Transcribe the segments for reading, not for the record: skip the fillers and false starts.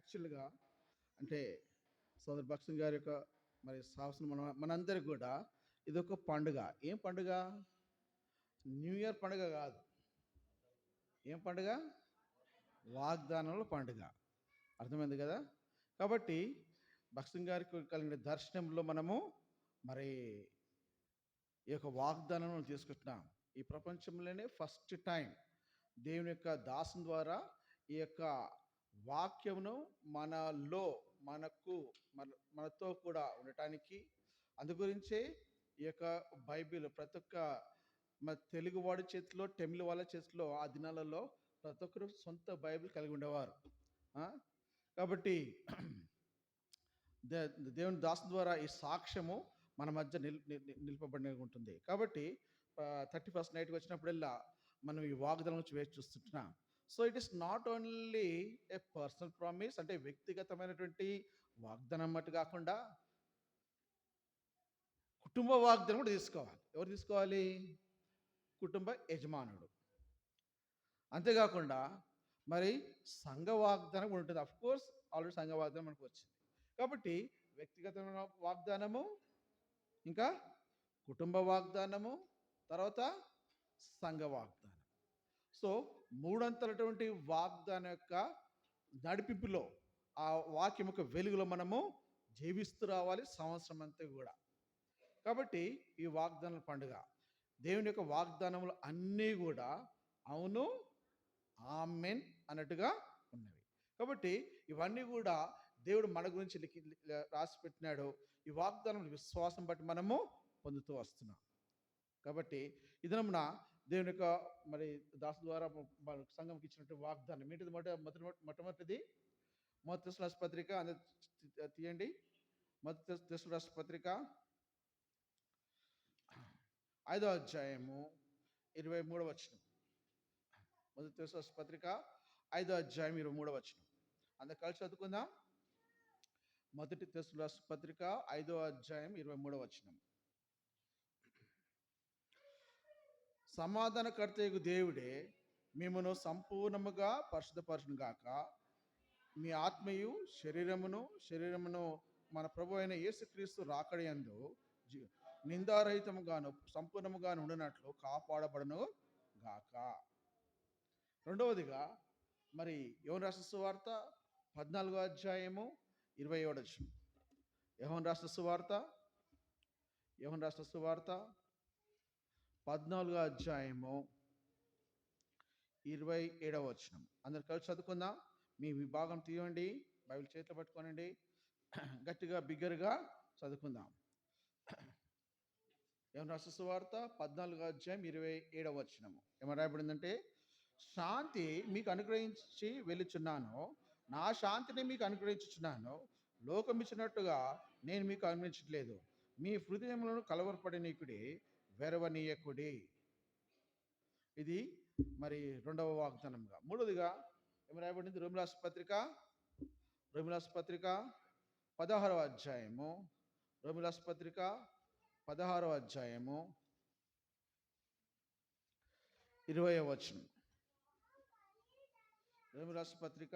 యాక్చువల్గా అంటే సోదర భక్సింగ్ గారి యొక్క మరి సాహసం మనందరికి కూడా ఇదొక పండుగ. ఏం పండుగ? న్యూ ఇయర్ పండుగ కాదు. ఏం పండుగ? వాగ్దానాల పండుగ. అర్థమైంది కదా? కాబట్టి భక్సింగ్ గారికి కలిగిన దర్శనంలో మనము మరి ఈ యొక్క వాగ్దానం తీసుకుంటున్నాం. ఈ ప్రపంచంలోనే ఫస్ట్ టైం దేవుని యొక్క దాసం ద్వారా ఈ యొక్క వాక్యమును మనలో మనకు మనతో కూడా ఉండటానికి అందుగురించే ఈ యొక్క బైబిల్ ప్రతి ఒక్క మన తెలుగు వాడి చేతిలో తమిళ వాళ్ళ చేతిలో ఆ దినాలలో ప్రతి ఒక్కరు సొంత బైబిల్ కలిగి ఉండేవారు. కాబట్టి దేవుని దాసం ద్వారా ఈ సాక్ష్యము మన మధ్య నిలిపబడి ఉంటుంది. కాబట్టి 31st నైట్కి వచ్చినప్పుడల్లా మనం ఈ వాగ్దానం నుంచి వేచి చూస్తుంటున్నాం. So it is not only a personal promise, అంటే వ్యక్తిగతమైనటువంటి వాగ్దానం మట్టు కాకుండా కుటుంబ వాగ్దానం కూడా తీసుకోవాలి. ఎవరు తీసుకోవాలి? కుటుంబ యజమానుడు. అంతేకాకుండా మరి సంఘ వాగ్దానం కూడా ఉంటుంది. అఫ్కోర్స్ ఆల్రెడీ సంఘ వాగ్దానం మనకు వచ్చింది. కాబట్టి వ్యక్తిగతమైన వాగ్దానము, ఇంకా కుటుంబ వాగ్దానము, తర్వాత సంఘ వాగ్దానం. సో మూడంతలటువంటి వాగ్దానం యొక్క నడిపింపులో ఆ వాక్యం యొక్క వెలుగులో మనము జీవిస్తూ రావాలి సంవత్సరం అంతా కూడా. కాబట్టి ఈ వాగ్దానాల పండుగ, దేవుని యొక్క వాగ్దానములు అన్నీ కూడా అవును ఆమెన్ అన్నట్టుగా ఉన్నవి. కాబట్టి ఇవన్నీ కూడా దేవుడు మన గురించి రాసి పెట్టినాడు. ఈ వాగ్దానం విశ్వాసం బట్టి మనము పొందుతూ వస్తున్నాం. కాబట్టి ఇదనమున దేవుని యొక్క మరి దాసు ద్వారా సంఘంకి ఇచ్చినట్టు వాగ్దానం ఏంటిది? మొట్టమొదటిది మొదటి దశలోని పత్రిక తీయండి. మొదటి దశలోని పత్రిక 5వ అధ్యాయము 23వ వచనం. మొదటి దశలోని పత్రిక 5వ అధ్యాయం 23వ వచనం. అందరు కలిసి చదువుకుందాం. మొదటి దశలోని పత్రిక 5వ అధ్యాయం 23వ వచనం. సమాధానకర్తయగు దేవుడే మిమ్మును సంపూర్ణముగా పరిశుద్ధపరచును గాక, మీ ఆత్మయు శరీరమును మన ప్రభు అయిన యేసుక్రీస్తు రాకడయందు నిందారహితముగాను సంపూర్ణముగాను ఉండినట్లు కాపాడబడును గాక. రెండవదిగా మరి యోహాను రాసిన సువార్త 14వ అధ్యాయము 27వ వచనం. యోహాను రాసిన సువార్త 14వ అధ్యాయము 27వ వచనం. అందరు కలిసి చదువుకుందాం. మీ విభాగం తీయండి, బైబిల్ చేతిలో పట్టుకోనండి, గట్టిగా బిగ్గరగా చదువుకుందాం. యోహాను రాసిన సువార్త 14వ అధ్యాయం 27వ వచనము ఏమని రాయబడిందంటే, శాంతి మీకు అనుగ్రహించి వెళ్ళుచున్నాను, నా శాంతిని మీకు అనుగ్రహించుచున్నాను, లోకం ఇచ్చినట్టుగా నేను మీకు అనుగ్రహించట్లేదు. మీ హృదయములను కలవరపడనీకుడి, వెరవనీయకుడి. ఇది మరి రెండవ వాగ్దానంగా. మూడవదిగా ఏమి రాయబడింది? రోమీయుల పత్రిక 16వ అధ్యాయము 20వ వచనం. రోమీయుల పత్రిక,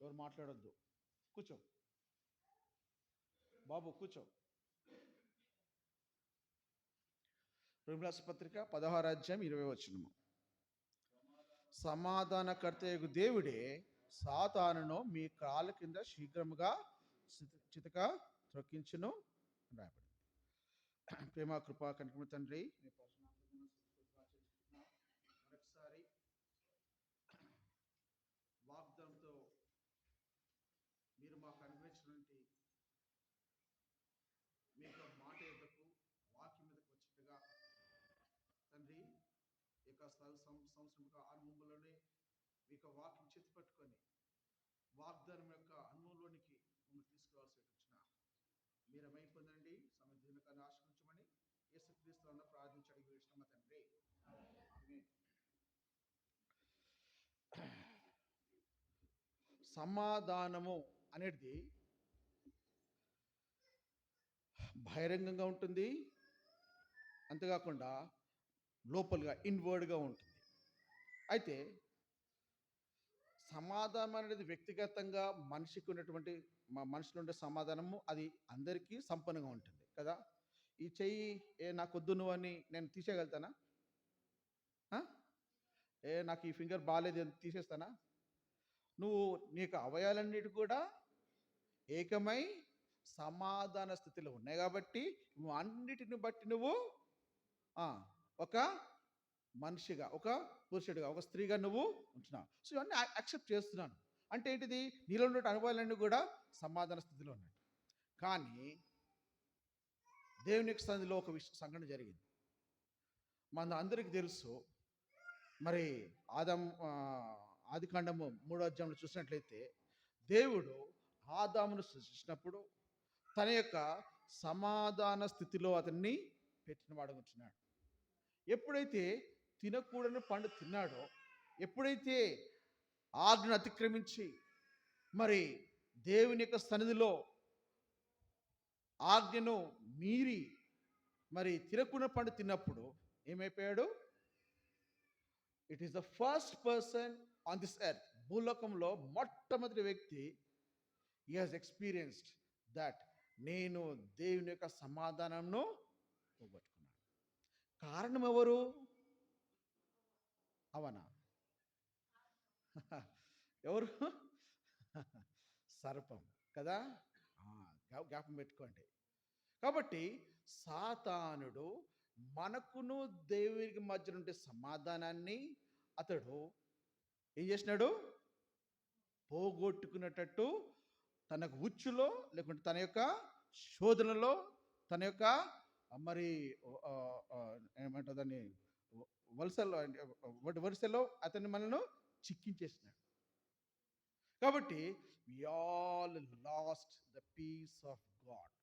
ఎవరు మాట్లాడొద్దు, కూర్చో బాబు, కూర్చో. రోమీయుల పత్రిక 16వ అధ్యాయం 20వ వచనము. సమాధానకర్తయగు దేవుడే సాతానును మీ కాళ్ళ కింద శీఘ్రముగా చితక త్రొక్కించును రాయబడింది. ప్రేమ కృపా కనికరము తండ్రి, మరొకసారి వాగ్దానంతో మీరు మాకు అనుగ్రహించినటువంటి మీ యొక్క మాట ఎద్దకు వాక్యం మీదకు వచ్చినట్టుగా తండ్రి, ఈ యొక్క సంవత్సరం అనుభవంలోనే మీ యొక్క వాక్యం చేతి పట్టుకొని వాగ్దానం యొక్క అనుభవంలోనికి మమ్మల్ని తీసుకురావాల్సి వచ్చిన మీరు పొందండి. సమర్థీనకాన్ని ఆశ్రయించమని యేసుక్రీస్తును ప్రార్థించి అడిగి వేసిన తండ్రి. సమాధానము అనేది బహిరంగంగా ఉంటుంది, అంతేకాకుండా లోపలుగా ఇన్వర్డ్గా ఉంటుంది. అయితే సమాధానం అనేది వ్యక్తిగతంగా మనిషికి ఉన్నటువంటి మనుషులు ఉండే సమాధానము అది అందరికీ సంపన్నంగా ఉంటుంది కదా. ఈ చెయ్యి నాకొద్దు నువ్వు అని నేను తీసేయగలుగుతానా? ఆ? నాకు ఈ ఫింగర్ బాగాలేదు అని తీసేస్తానా? నువ్వు నీకు అవయాలన్నిటి కూడా ఏకమై సమాధాన స్థితిలో ఉన్నాయి కాబట్టి నువ్వు అన్నిటిని బట్టి నువ్వు ఒక మనిషిగా, ఒక పురుషుడిగా, ఒక స్త్రీగా నువ్వు ఉంటున్నావు. సో ఇవన్నీ యాక్సెప్ట్ చేస్తున్నాను. అంటే ఏంటిది? నీలో ఉన్న అనుభవాలన్నీ కూడా సమాధాన స్థితిలో ఉన్నాయి. కానీ దేవునికి సన్నిధిలో ఒక సంఘటన జరిగింది. మన అందరికీ తెలుసు. మరి ఆదికాండము 3వ అధ్యాయంలో చూసినట్లయితే దేవుడు ఆదామును సృష్టించినప్పుడు తన యొక్క సమాధాన స్థితిలో అతన్ని పెట్టిన వాడుకుంటున్నాడు. ఎప్పుడైతే తినకూడని పండు తిన్నాడో, ఎప్పుడైతే ఆజ్ఞను అతిక్రమించి మరి దేవుని యొక్క సన్నిధిలో ఆజ్ఞను మీరి మరి తినకూడని పండు తిన్నప్పుడు ఏమైపోయాడు? It is the first person on this earth, భూలోకంలో మొట్టమొదటి వ్యక్తి హీ హాజ్ ఎక్స్పీరియన్స్డ్ దట్ నేను దేవుని యొక్క సమాధానంను పోగొట్టుకున్నాను. కారణం ఎవరు? అవనా? ఎవరు? సర్పం కదా. జ్ఞాపకం పెట్టుకోండి. కాబట్టి సాతానుడు మనకును దేవునికి మధ్య ఉండే సమాధానాన్ని అతడు ఏం చేసినాడు? పోగొట్టుకునేటట్టు తనకు ఉచ్చులో, లేకుంటే తన యొక్క శోధనలో, తన యొక్క మరి ఏమంటారు దాన్ని, వరుసలో అతన్ని మనను చిక్కించేసినాడు. కాబట్టి we all lost the peace of God.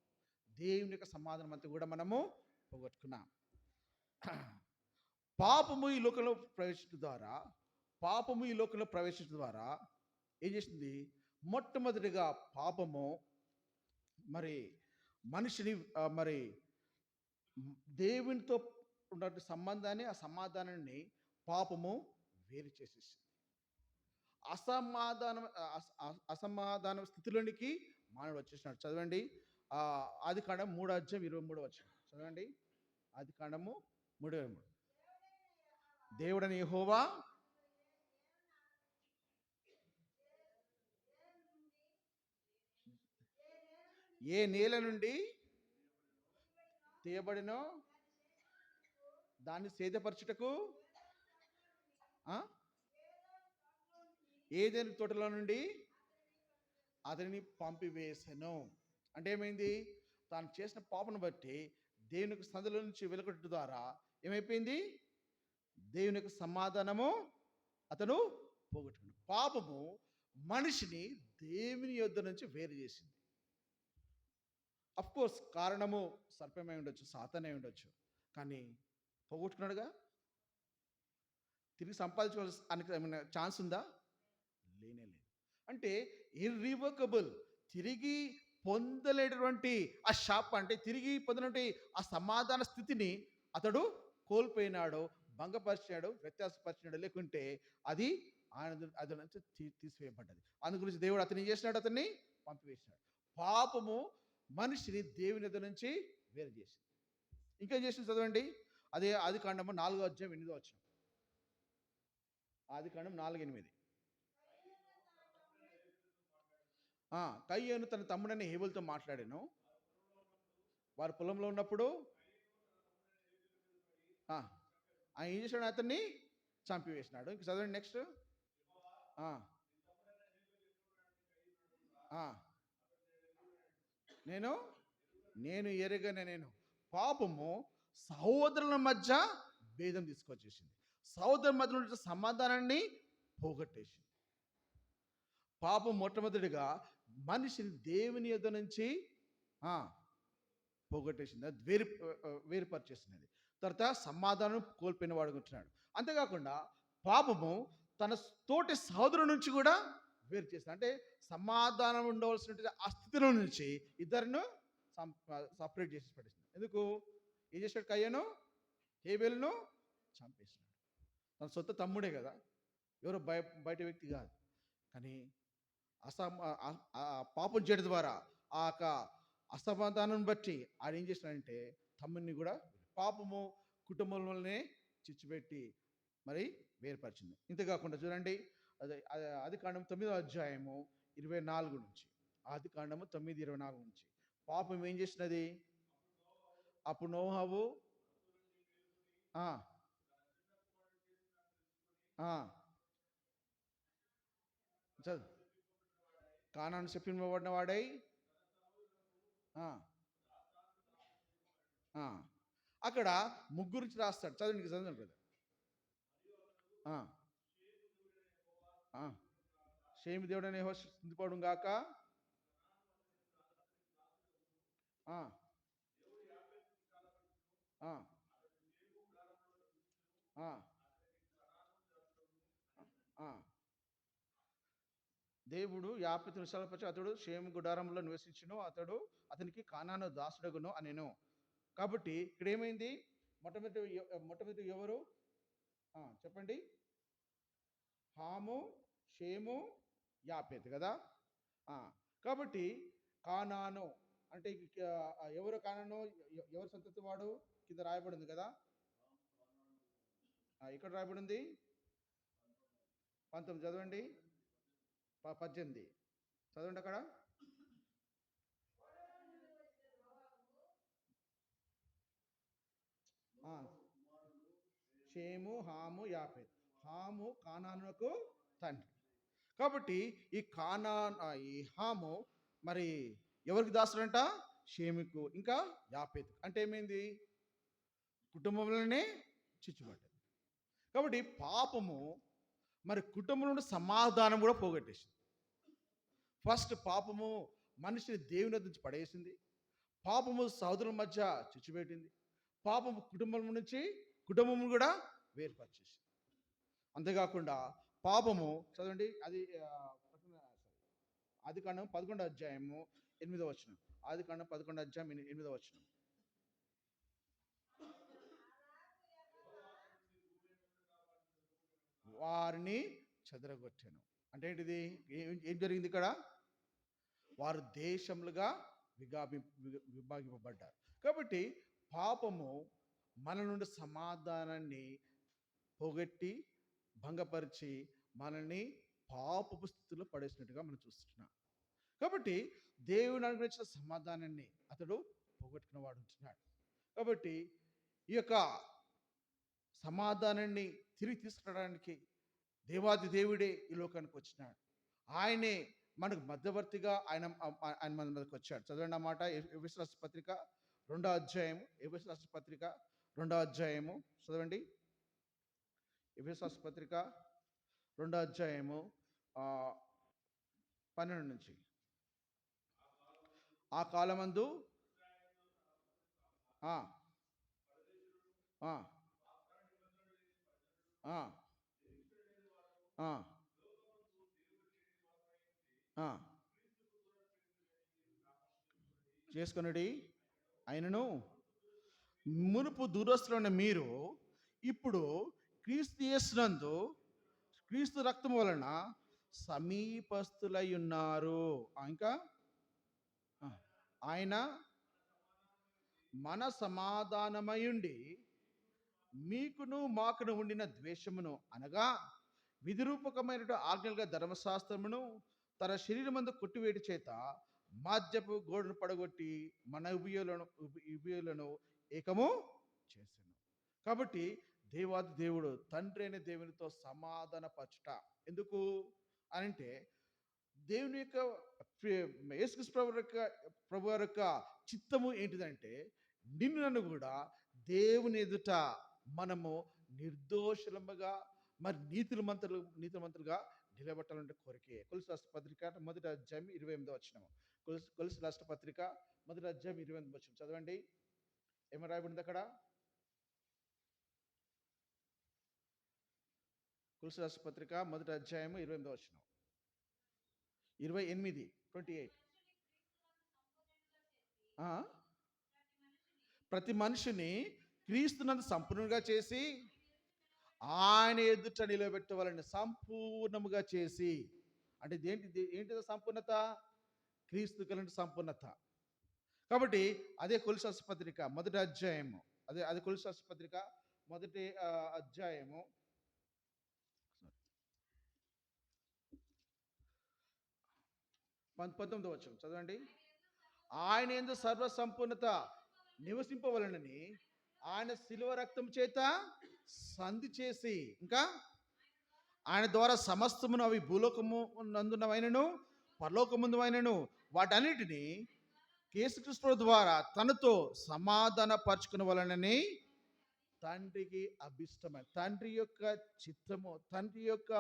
దేవుని యొక్క సమాధానం అంతా కూడా మనము పోగొట్టుకున్నాం. పాపము ఈ లోకంలో ప్రవేశించడం ద్వారా ఏం చేసింది? మొట్టమొదటిగా పాపము మరి మనిషిని మరి దేవునితో ఉన్న సంబంధాన్ని, ఆ సమాధానాన్ని పాపము వేరు చేసేసింది. అసమాధాన స్థితిలోనికి మానవుడు వచ్చేసినాడు. చదవండి ఆదికాండం 3వ అధ్యాయం 23వ వచనం చదవండి. ఆదికాండము 3:23. దేవుడని యెహోవా ఏ నేల నుండి తీయబడినో దాన్ని సేదపరచుటకు ఏదైనా తోటలో నుండి అతనిని పంపివేసెను. అంటే ఏమైంది? తాను చేసిన పాపను బట్టి దేవునికి సందులో నుంచి వెలుగొట్టు ద్వారా ఏమైపోయింది? దేవుని యొక్క సమాధానము అతను పోగొట్టుకున్నాడు. పాపము మనిషిని దేవుని యొద్ద నుంచి వేరు చేసింది. అఫ్కోర్స్ కారణము సర్పమై ఉండొచ్చు, సాతానే ఉండొచ్చు, కానీ పోగొట్టుకున్నాడుగా. తిరిగి సంపాదించుకోవాల్సిన ఏమైనా ఛాన్స్ ఉందా? లేనే లేదు. అంటే ఇర్రివోకబుల్, తిరిగి పొందలేటువంటి ఆ శాపం, అంటే తిరిగి పొందినటువంటి ఆ సమాధాన స్థితిని అతడు కోల్పోయినాడు, భంగపరిచాడు, వ్యత్యాసపరిచినాడు. లేకుంటే అది అది నుంచి తీసివేయబడ్డది. అందు గురించి దేవుడు అతన్ని చేసినాడు, అతన్ని పంపివేసినాడు. పాపము మనిషిని దేవుని ఎదురు నుంచి వేరు చేసింది. ఇంకేం చేసింది చదవండి. అదే ఆదికాండము 4వ అధ్యాయం 8వ వచనం. ఆదికాండం 4:8. కయ్యేను తన తమ్ముడైన హేబెలుతో మాట్లాడాను. వారు పొలంలో ఉన్నప్పుడు ఆయన ఏం చేశాడు? అతన్ని చంపివేసినాడు. ఇంక చదవండి నెక్స్ట్. నేను ఎరగనే నేను. పాపము సహోదరుల మధ్య భేదం తీసుకొచ్చేసింది. సహోదరుల మధ్య ఉన్న సమాధానాన్ని పోగొట్టేసింది. పాపం మొట్టమొదటిగా మనిషిని దేవుని యొద్ద నుంచి పోగొట్టేసింది, అది వేరుపరిచేసినది. తర్వాత సమాధానం కోల్పోయిన వాడుకుంటున్నాడు. అంతేకాకుండా పాపము తన తోటి సహోదరు నుంచి కూడా వేరు చేసింది. అంటే సమాధానం ఉండవలసిన ఆ స్థితిలో నుంచి ఇద్దరును సపరేట్ చేసి పడేసింది. ఎందుకు? ఏం చేశాడు? కయ్యను హేబెలును చంపేసినాడు. తన సొంత తమ్ముడే కదా, ఎవరో బయట వ్యక్తి కాదు. కానీ పాపం చేయడం ద్వారా ఆ యొక్క అసమాధానం బట్టి ఆయన ఏం చేసినాడంటే తమ్ముడిని కూడా పాపము కుటుంబంలోనే చిచ్చుపెట్టి మరి వేరుపరిచింది. ఇంతేకాకుండా చూడండి, అదే ఆది కాండం 9వ అధ్యాయము 24 నుంచి, ఆది కాండము 9:24 నుంచి పాపం ఏం చేసినది? అప్పుడు నోహవు ఆ, ఆ, చదువు. కానాను చెప్పింపబడిన వాడై ఆ, ఆ. అక్కడ ముగ్గురు నుంచి రాస్తాడు. చదవండి చదవండి బ్రదర్. ఆ, ఆ. షేమి దేవుడనే స్థుతిపడం గాక. ఆ, ఆ, ఆ, ఆ. దేవుడు యాపెతు విశాలపరిచి అతడు షేము గుడారంలో నివసించును, అతనికి కానాను దాసుడగును అనెను. కాబట్టి ఇక్కడ ఏమైంది? మొట్టమొదటి ఎవరు? చెప్పండి. హాము, షేము, యాపెతు కదా. ఆ, కాబట్టి కానాను అంటే ఎవరు కానాను? ఎవరు సంతతి వాడు? కింద రాయబడింది కదా. ఇక్కడ రాయబడింది 19 చదవండి. 18 చదవండి అక్కడ. షేము, హాము, యాపెత్. హాము కానానుకు తండ్రి. కాబట్టి ఈ హాము మరి ఎవరికి దాసుడంట? షేముకు ఇంకా యాపెత్. అంటే ఏమైంది? కుటుంబంలోనే చిచ్చుబడ్డది. కాబట్టి పాపము మరి కుటుంబంలో సమాధానం కూడా పోగొట్టేసింది. ఫస్ట్ పాపము మనిషిని దేవుని నుంచి పడేసింది. పాపము సహోదరుల మధ్య చిచ్చుపెట్టింది. పాపము కుటుంబం కూడా వేరుపరిచేసింది. అంతేకాకుండా పాపము చదవండి, ఆది కాండం 11వ అధ్యాయము 8వ వచనం. ఆది కాండం 11వ అధ్యాయం 8వ వచనం. వారిని చెదరగొట్టాను. అంటే ఏంటిది? ఏం జరిగింది ఇక్కడ? వారు దేశములుగా విభాగింపబడ్డారు. కాబట్టి పాపము మన నుండి సమాధానాన్ని పోగొట్టి భంగపరిచి మనల్ని పాపపు స్థితిలో పడేసినట్టుగా మనం చూస్తున్నాం. కాబట్టి దేవుని అనుగ్రహించిన సమాధానాన్ని అతడు పోగొట్టుకున్న వాడు ఉంటున్నాడు. కాబట్టి ఈ యొక్క సమాధానాన్ని తిరిగి తీసుకురావడానికి దేవాది దేవుడే ఈ లోకానికి వచ్చినాడు. ఆయనే మనకు మధ్యవర్తిగా ఆయన మన మీదకి వచ్చాడు. చదవండి అన్నమాట. ఎఫెసీయుల రాసిన పత్రిక 2వ అధ్యాయము. ఎఫెసీయుల రాసిన పత్రిక 2వ అధ్యాయము చదవండి. ఎఫెసీయుల రాసిన పత్రిక 2వ అధ్యాయము 12 నుంచి. ఆ కాలమందు చేసుకొనుడి. ఆయనను మునుపు దూరస్తులైన మీరు ఇప్పుడు క్రీస్తు యేసునందు క్రీస్తు రక్తం వలన సమీపస్తులై ఉన్నారు. ఇంకా ఆయన మన సమాధానమయుండి మీకును మాకును ఉండిన ద్వేషమును అనగా విధిరూపకమైన ఆజ్ఞలుగా ధర్మశాస్త్రమును తన శరీరమందు కొట్టివేటి చేత మాధ్యపు గోడను పడగొట్టి మన ఉభయులను ఏకము చేశాను. కాబట్టి దేవాది దేవుడు తండ్రి అయిన దేవునితో సమాధాన పరచుట ఎందుకు అంటే దేవుని యొక్క యేసుక్రీస్తు ప్రభు యొక్క చిత్తము ఏంటిదంటే నన్ను కూడా దేవుని ఎదుట మనము నిర్దోషులముగా మరి నీతిమంతులుగా నిలబెట్టాలంటే కోరికే. కొలస్సీ రాష్ట్ర పత్రిక 1వ అధ్యాయం 28వ వచనం. కొలస్సీ రాష్ట్ర పత్రిక 1వ అధ్యాయం 28వ వచనం చదవండి. ఏమని రాయబడింది అక్కడ? కొలస్సీ రాష్ట్ర పత్రిక 1వ అధ్యాయం 28వ వచనం. 28 ప్రతి మనిషిని క్రీస్తునందు సంపూర్ణంగా చేసి ఆయన ఎదుట నిలబెట్టవాలని సంపూర్ణముగా చేసి అంటే ఏంటిది సంపూర్ణత? క్రీస్తు కలిగిన సంపూర్ణత. కాబట్టి అదే కొలస్సీ పత్రిక మొదటి అధ్యాయము, అదే కొలస్సీ పత్రిక మొదటి అధ్యాయము 19వ వచనం చదవండి. ఆయన యందు సర్వ సంపూర్ణత నివసింపవలనని ఆయన శిలువ రక్తం చేత సంధి చేసి, ఇంకా ఆయన ద్వారా సమస్తమును, అవి భూలోకము నందునవైనను పరలోకముందువైనను వాటన్నిటిని యేసుక్రీస్తు ద్వారా తనతో సమాధాన పరచుకున్న వలనని తండ్రికి అభిష్టమైన, తండ్రి యొక్క చిత్తము, తండ్రి యొక్క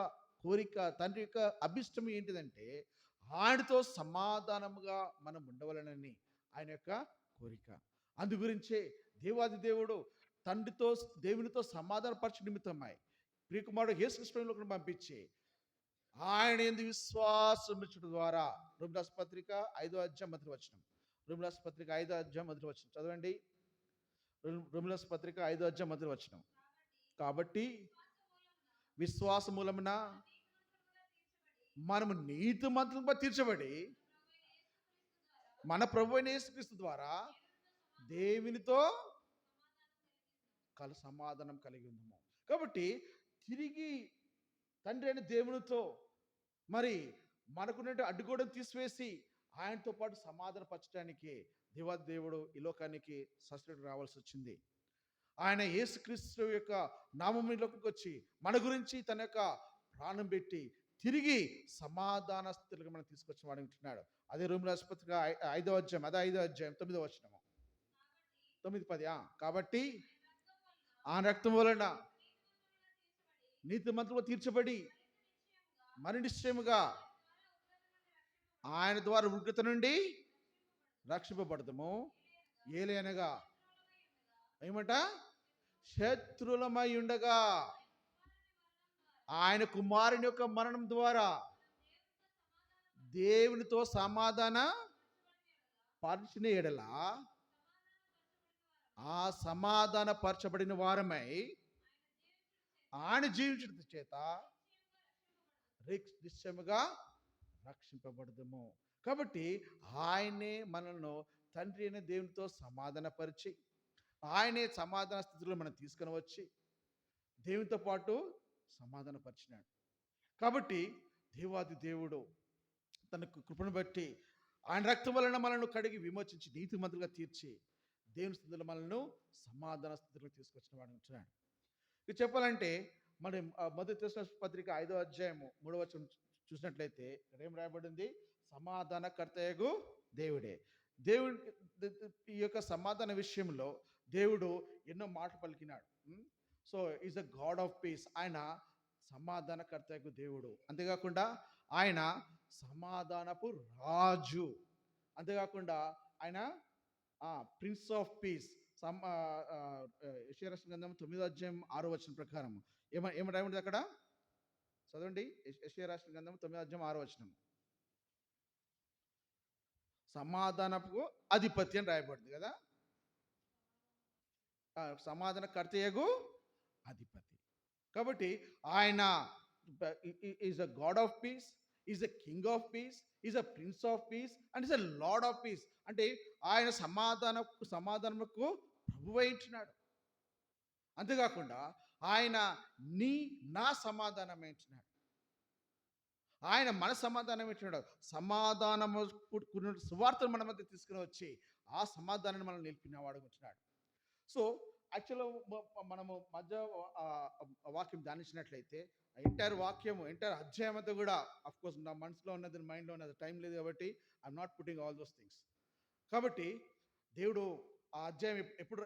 కోరిక, తండ్రి యొక్క అభిష్టం ఏంటిదంటే ఆయనతో సమాధానముగా మనం ఉండవలనని ఆయన యొక్క కోరిక. అందు గురించే దేవాది దేవుడు తండ్రితో దేవునితో సమాధానపరచు నిమిత్తమై ప్రియకుమారుడు యేసుక్రీస్తును పంపించి ఆయన యందు విశ్వాసం ఉంచడం ద్వారా, రోమీయులకు పత్రిక 5వ అధ్యాయం మొదటి వచనం, రోమీయులకు పత్రిక 5వ అధ్యాయం మొదటి వచనం చదవండి. రోమీయులకు పత్రిక 5వ అధ్యాయం మొదటి వచనం. కాబట్టి విశ్వాస మూలమున మనము నీతిమంతులుగా తీర్చబడి మన ప్రభువైన యేసుక్రీస్తు ద్వారా దేవునితో సమాధానం కలిగి ఉన్నాము. కాబట్టి తిరిగి తండ్రి అయిన దేవునితో మరి మనకున్న అడ్డుగోడను తీసివేసి ఆయనతో పాటు సమాధాన పరచడానికి దేవాది దేవుడు ఈ లోకానికి సృష్టికి రావాల్సి వచ్చింది. ఆయన యేసుక్రీస్తు యొక్క నామములోకి వచ్చి మన గురించి తన యొక్క ప్రాణం పెట్టి తిరిగి సమాధాన స్థితికి మనం తీసుకొచ్చిన వాడు ఉంటున్నాడు. అదే రోమీయులకు పత్రిక 5వ అధ్యాయం, 5వ అధ్యాయం 9వ వచనము, 9-10. కాబట్టి ఆ రక్తం వలన నీతిమంతులుగా తీర్చబడి మరి నిశ్చయముగా ఆయన ద్వారా ఉగ్రత నుండి రక్షింపబడతాము. ఏలయనగా ఏమంట? శత్రులమై ఉండగా ఆయన కుమారుని యొక్క మరణం ద్వారా దేవునితో సమాధాన పరచిన ఎడల ఆ సమాధాన పరచబడిన వారమై ఆయన జీవించడం చేత నిశ్చయముగా రక్షింపబడదము. కాబట్టి ఆయనే మనల్ని తండ్రి అయిన దేవునితో సమాధానపరిచి ఆయనే సమాధాన స్థితిలో మనం తీసుకొని వచ్చి దేవునితో పాటు సమాధానపరిచినాడు. కాబట్టి దేవాది దేవుడు తన కృపను బట్టి ఆయన రక్తం వలన మనల్ని కడిగి విమోచించి నీతిమంతులుగా తీర్చి దేవుని స్థితిలో మనల్ని సమాధాన స్థితిలో తీసుకొచ్చిన వాడు ఉంటున్నాడు. ఇది చెప్పాలంటే మనం మొదటి తెస్సలోనికీయులకు పత్రిక 5వ అధ్యాయము 3వ వచనం చూసినట్లయితే ఏం రాయబడింది? సమాధానకర్తయగు దేవుడే. దేవుడి ఈ యొక్క సమాధాన విషయంలో దేవుడు ఎన్నో మాటలు పలికినాడు. So is a God of peace. ఆయన సమాధానకర్తయగు దేవుడు. అంతేకాకుండా ఆయన సమాధానపు రాజు. అంతేకాకుండా ఆయన ప్రిన్స్ ఆఫ్ పీస్. యెషయా గ్రంథం 9వ అధ్యాయం 6వ వచనం ప్రకారం ఏమని రాయబడింది అక్కడ? చదవండి. యెషయా గ్రంథం 9వ అధ్యాయం 6వ వచనం. సమాధానపు అధిపతి అని రాయబడింది కదా. సమాధానకర్తయగు అధిపతి. కాబట్టి ఆయన is a God of piece, is a king of piece, is a prince of piece and is a lord of piece. అంటే ఆయన సమాధానముకు ప్రభువు అయింటున్నాడు. అంతేకాకుండా ఆయన నా సమాధానం ఏంటున్నాడు. ఆయన మన సమాధానం ఏంటున్నాడు. సమాధానము సువార్తను మన మధ్య తీసుకుని వచ్చి ఆ సమాధానాన్ని మనం నిలిపినవాడు ఉంటున్నాడు. సో యాక్చువల్గా మనము మధ్య వాక్యం ధ్యానించినట్లయితే ఎంటైర్ వాక్యము, ఎంటైర్ అధ్యాయం అంతా కూడా అఫ్కోర్స్ నా మనసులో ఉన్నది, మైండ్లో ఉన్నది, టైం లేదు కాబట్టి I'm not putting all those things. కాబట్టి దేవుడు ఆ అధ్యాయం ఎప్పుడు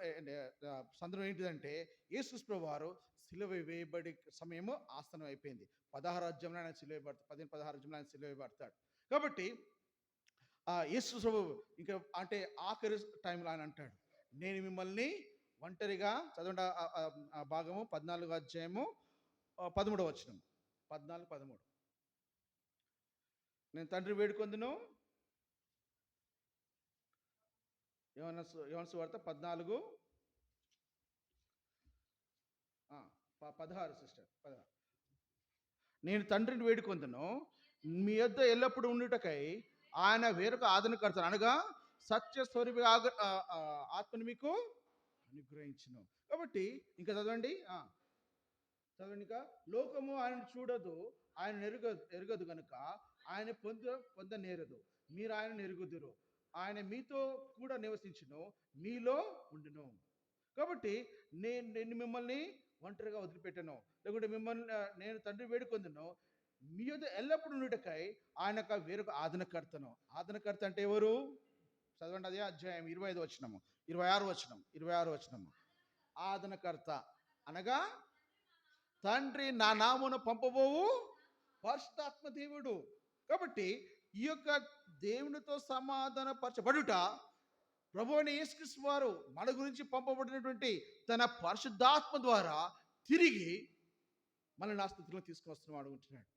సందర్భం ఏంటిదంటే యేసుక్రీస్తు ప్రభువు వారు సిలువ వేయబడి సమయము ఆసనం అయిపోయింది. 16వ అధ్యాయంలో ఆయన సిలువ వేయబడతాడు. 15-16 అధ్యాయంలో ఆయన సిలువ వేయబడతాడు. కాబట్టి యేసుక్రీస్తు ప్రభువు ఇంకా అంటే ఆఖరి టైంలో ఆయన అంటాడు, నేను మిమ్మల్ని ఒంటరిగా, చదవండి ఆ భాగము 14వ అధ్యాయము 13వ వచనం, 14-13. నేను తండ్రి వేడుకొందును. యోహాను సువార్త 14:16 సిస్టర్ 16. నేను తండ్రిని వేడుకొందును, మీ యొద్ద ఎల్లప్పుడు ఉండుటకై ఆయన వేరొక ఆదరణకర్త అనగా సత్య స్వరూపి ఆత్మను మీకు అనుగ్రహించును. కాబట్టి ఇంకా చదవండి. చదవండి ఇంకా. లోకము ఆయన చూడదు, ఆయన ఎరగదు కనుక ఆయన పొందనేరదు. మీరు ఆయన ఎరుగుదురు. ఆయన మీతో కూడా నివసించును, మీలో ఉండును. కాబట్టి నేను మిమ్మల్ని ఒంటరిగా వదిలిపెట్టాను, లేకుంటే మిమ్మల్ని నేను తండ్రి వేడుకొందును, మీ యొద్ద ఎల్లప్పుడు ఉండుటకై ఆయన వేరొక ఆదరణకర్తను. ఆదరణకర్త అంటే ఎవరు? చదవండి, అదే అధ్యాయం 25 వచనము, 26 వచనము. ఆదరణకర్త అనగా తండ్రి నా నామమున పంపబోవు పరిశుద్ధాత్మ దేవుడు. కాబట్టి ఈ యొక్క దేవునితో సమాధానపరచబడుట ప్రభు అయిన యేసుక్రీస్తు వారు మన గురించి పంపబడినటువంటి తన పరిశుద్ధాత్మ ద్వారా తిరిగి మనల్ని నా స్థితిలో తీసుకొస్తున్నాం అడుగుతున్నాడు.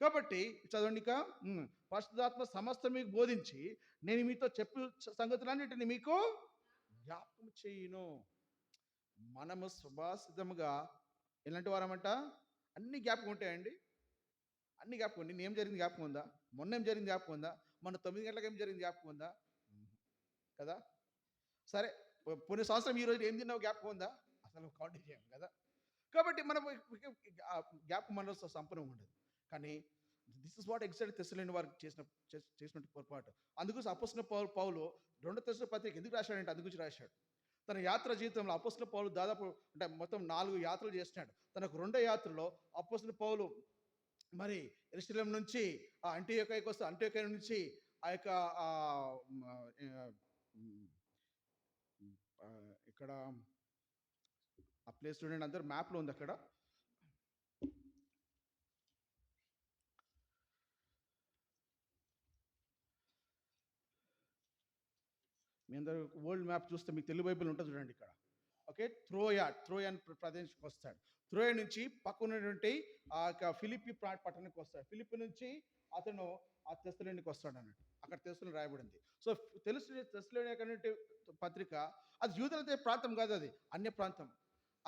కాబట్టి చదవండి ఇక. పరిశుద్ధాత్మ సమస్తం మీకు బోధించి నేను మీతో చెప్పు సంగతులన్నిటిని మీకు జ్ఞాపకం చేయును. మనము స్వభాసితముగా ఎలాంటి వారమంట? అన్ని జ్ఞాపకం ఉంటాయండి, అన్ని జ్ఞాపకం. నిన్న ఏం జరిగింది జ్ఞాపకం ఉందా? మొన్న ఏం జరిగింది జ్ఞాపకం ఉందా? మొన్న 9 గంటలకు ఏం జరిగింది జ్ఞాపకం ఉందా? కదా. సరే, పోయిన సంవత్సరం ఈ రోజు ఏం తిన్నావు జ్ఞాపకం ఉందా? అసలు కౌంట్ చేయం కదా. కాబట్టి మనం జ్ఞాపకం మనలో సంపూర్ణం ఉండదు. కానీ దిస్ ఇస్ వాట్ ఎగ్జాక్ట్ తెస్సలోని వారికి చేసిన పొరపాటు. అందుకోసం అపోస్తలుడైన పౌలు 2 తెస్సలోనిక పత్రిక ఎందుకు రాశాడంటే అందుగురించి రాశాడు. తన యాత్ర జీవితంలో అపోస్తలుడైన పౌలు దాదాపు అంటే మొత్తం 4 యాత్రలు చేస్తున్నాడు. తనకు 2వ యాత్రలో అపోస్తలుడైన పౌలు మరి యెరూషలేం నుంచి అంటియోకియాకు వస్తే అంటియోకియా నుంచి ఆ యొక్క ఇక్కడ ఆ ప్లేస్ చూడండి, అందరు మ్యాప్లో ఉంది అక్కడ. మీ అందరూ వరల్డ్ మ్యాప్ చూస్తే మీకు తెలుగు బైబిల్ ఉంటుంది చూడండి ఇక్కడ. ఓకే, త్రోయన్ ప్రదేశానికి వస్తాడు. త్రోయ నుంచి పక్కన ఉన్నటువంటి ఆ యొక్క ఫిలిప్పి పట్టణానికి వస్తాడు. ఫిలిప్పి నుంచి అతను ఆ తెస్సలోనికి వస్తాడు అన్నట్టు. అక్కడ తెస్సలోని రాయబడింది. సో తెస్సలోనిక పత్రిక అది యూదుల ప్రాంతం కాదు, అది అన్య ప్రాంతం.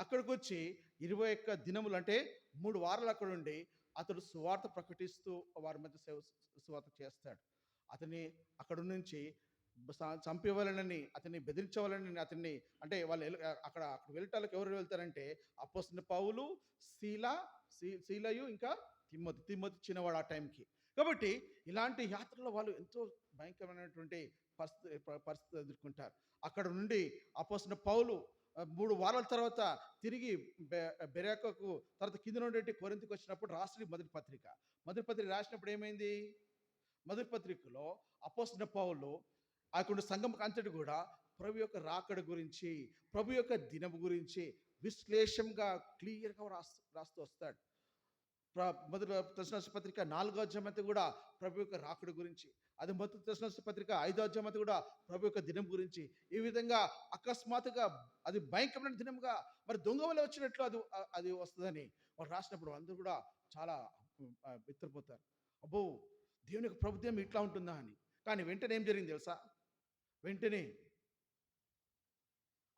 అక్కడికి వచ్చి 21 దినములు అంటే 3 వారాలు అక్కడ ఉండి అతడు సువార్త ప్రకటిస్తూ వారి మధ్య సువార్త చేస్తాడు. అతన్ని అక్కడ నుంచి చంపేవాళ్ళని, అతన్ని బెదిరించవాలని, అతన్ని అంటే వాళ్ళు అక్కడ వెళ్ళటానికి ఎవరు వెళ్తారంటే అపోస్తలుడైన పౌలు, శీలయు ఇంకా తిమోతి చిన్నవాడు ఆ టైంకి. కాబట్టి ఇలాంటి యాత్రలో వాళ్ళు ఎంతో భయంకరమైనటువంటి పరిస్థితి ఎదుర్కొంటారు. అక్కడ నుండి అపోస్తలుడైన పౌలు 3 వారాల తర్వాత తిరిగి బెరాకకు తర్వాత కింద నుండి కొరింథీకి వచ్చినప్పుడు రాసిన మొదటి పత్రిక రాసినప్పుడు ఏమైంది? మొదటి పత్రికలో అపోస్తలుడైన పౌలు అక్కడ సంఘం అంతటి కూడా ప్రభు యొక్క రాకడ గురించి, ప్రభు యొక్క దినము గురించి విశ్లేషంగా క్లియర్గా రాస్తూ వస్తాడు. మొదటి తెస్సలోనిక పత్రిక 4వ అధ్యాయం అంతా కూడా ప్రభు యొక్క రాకడ గురించి, అది మొదటి తెస్సలోనిక పత్రిక 5వ అధ్యాయం అంతా కూడా ప్రభు యొక్క దినం గురించి. ఈ విధంగా అకస్మాత్తుగా అది భయంకరమైన దినంగా మరి దొంగ వల్ల వచ్చినట్లు అది వస్తుందని వాళ్ళు రాసినప్పుడు అందరూ కూడా చాలా బిత్తరపోతారు. అబ్బో, దేవుని యొక్క ప్రభు దినం ఇట్లా ఉంటుందా అని. కానీ వెంటనే ఏం జరిగింది తెలుసా? వెంటనే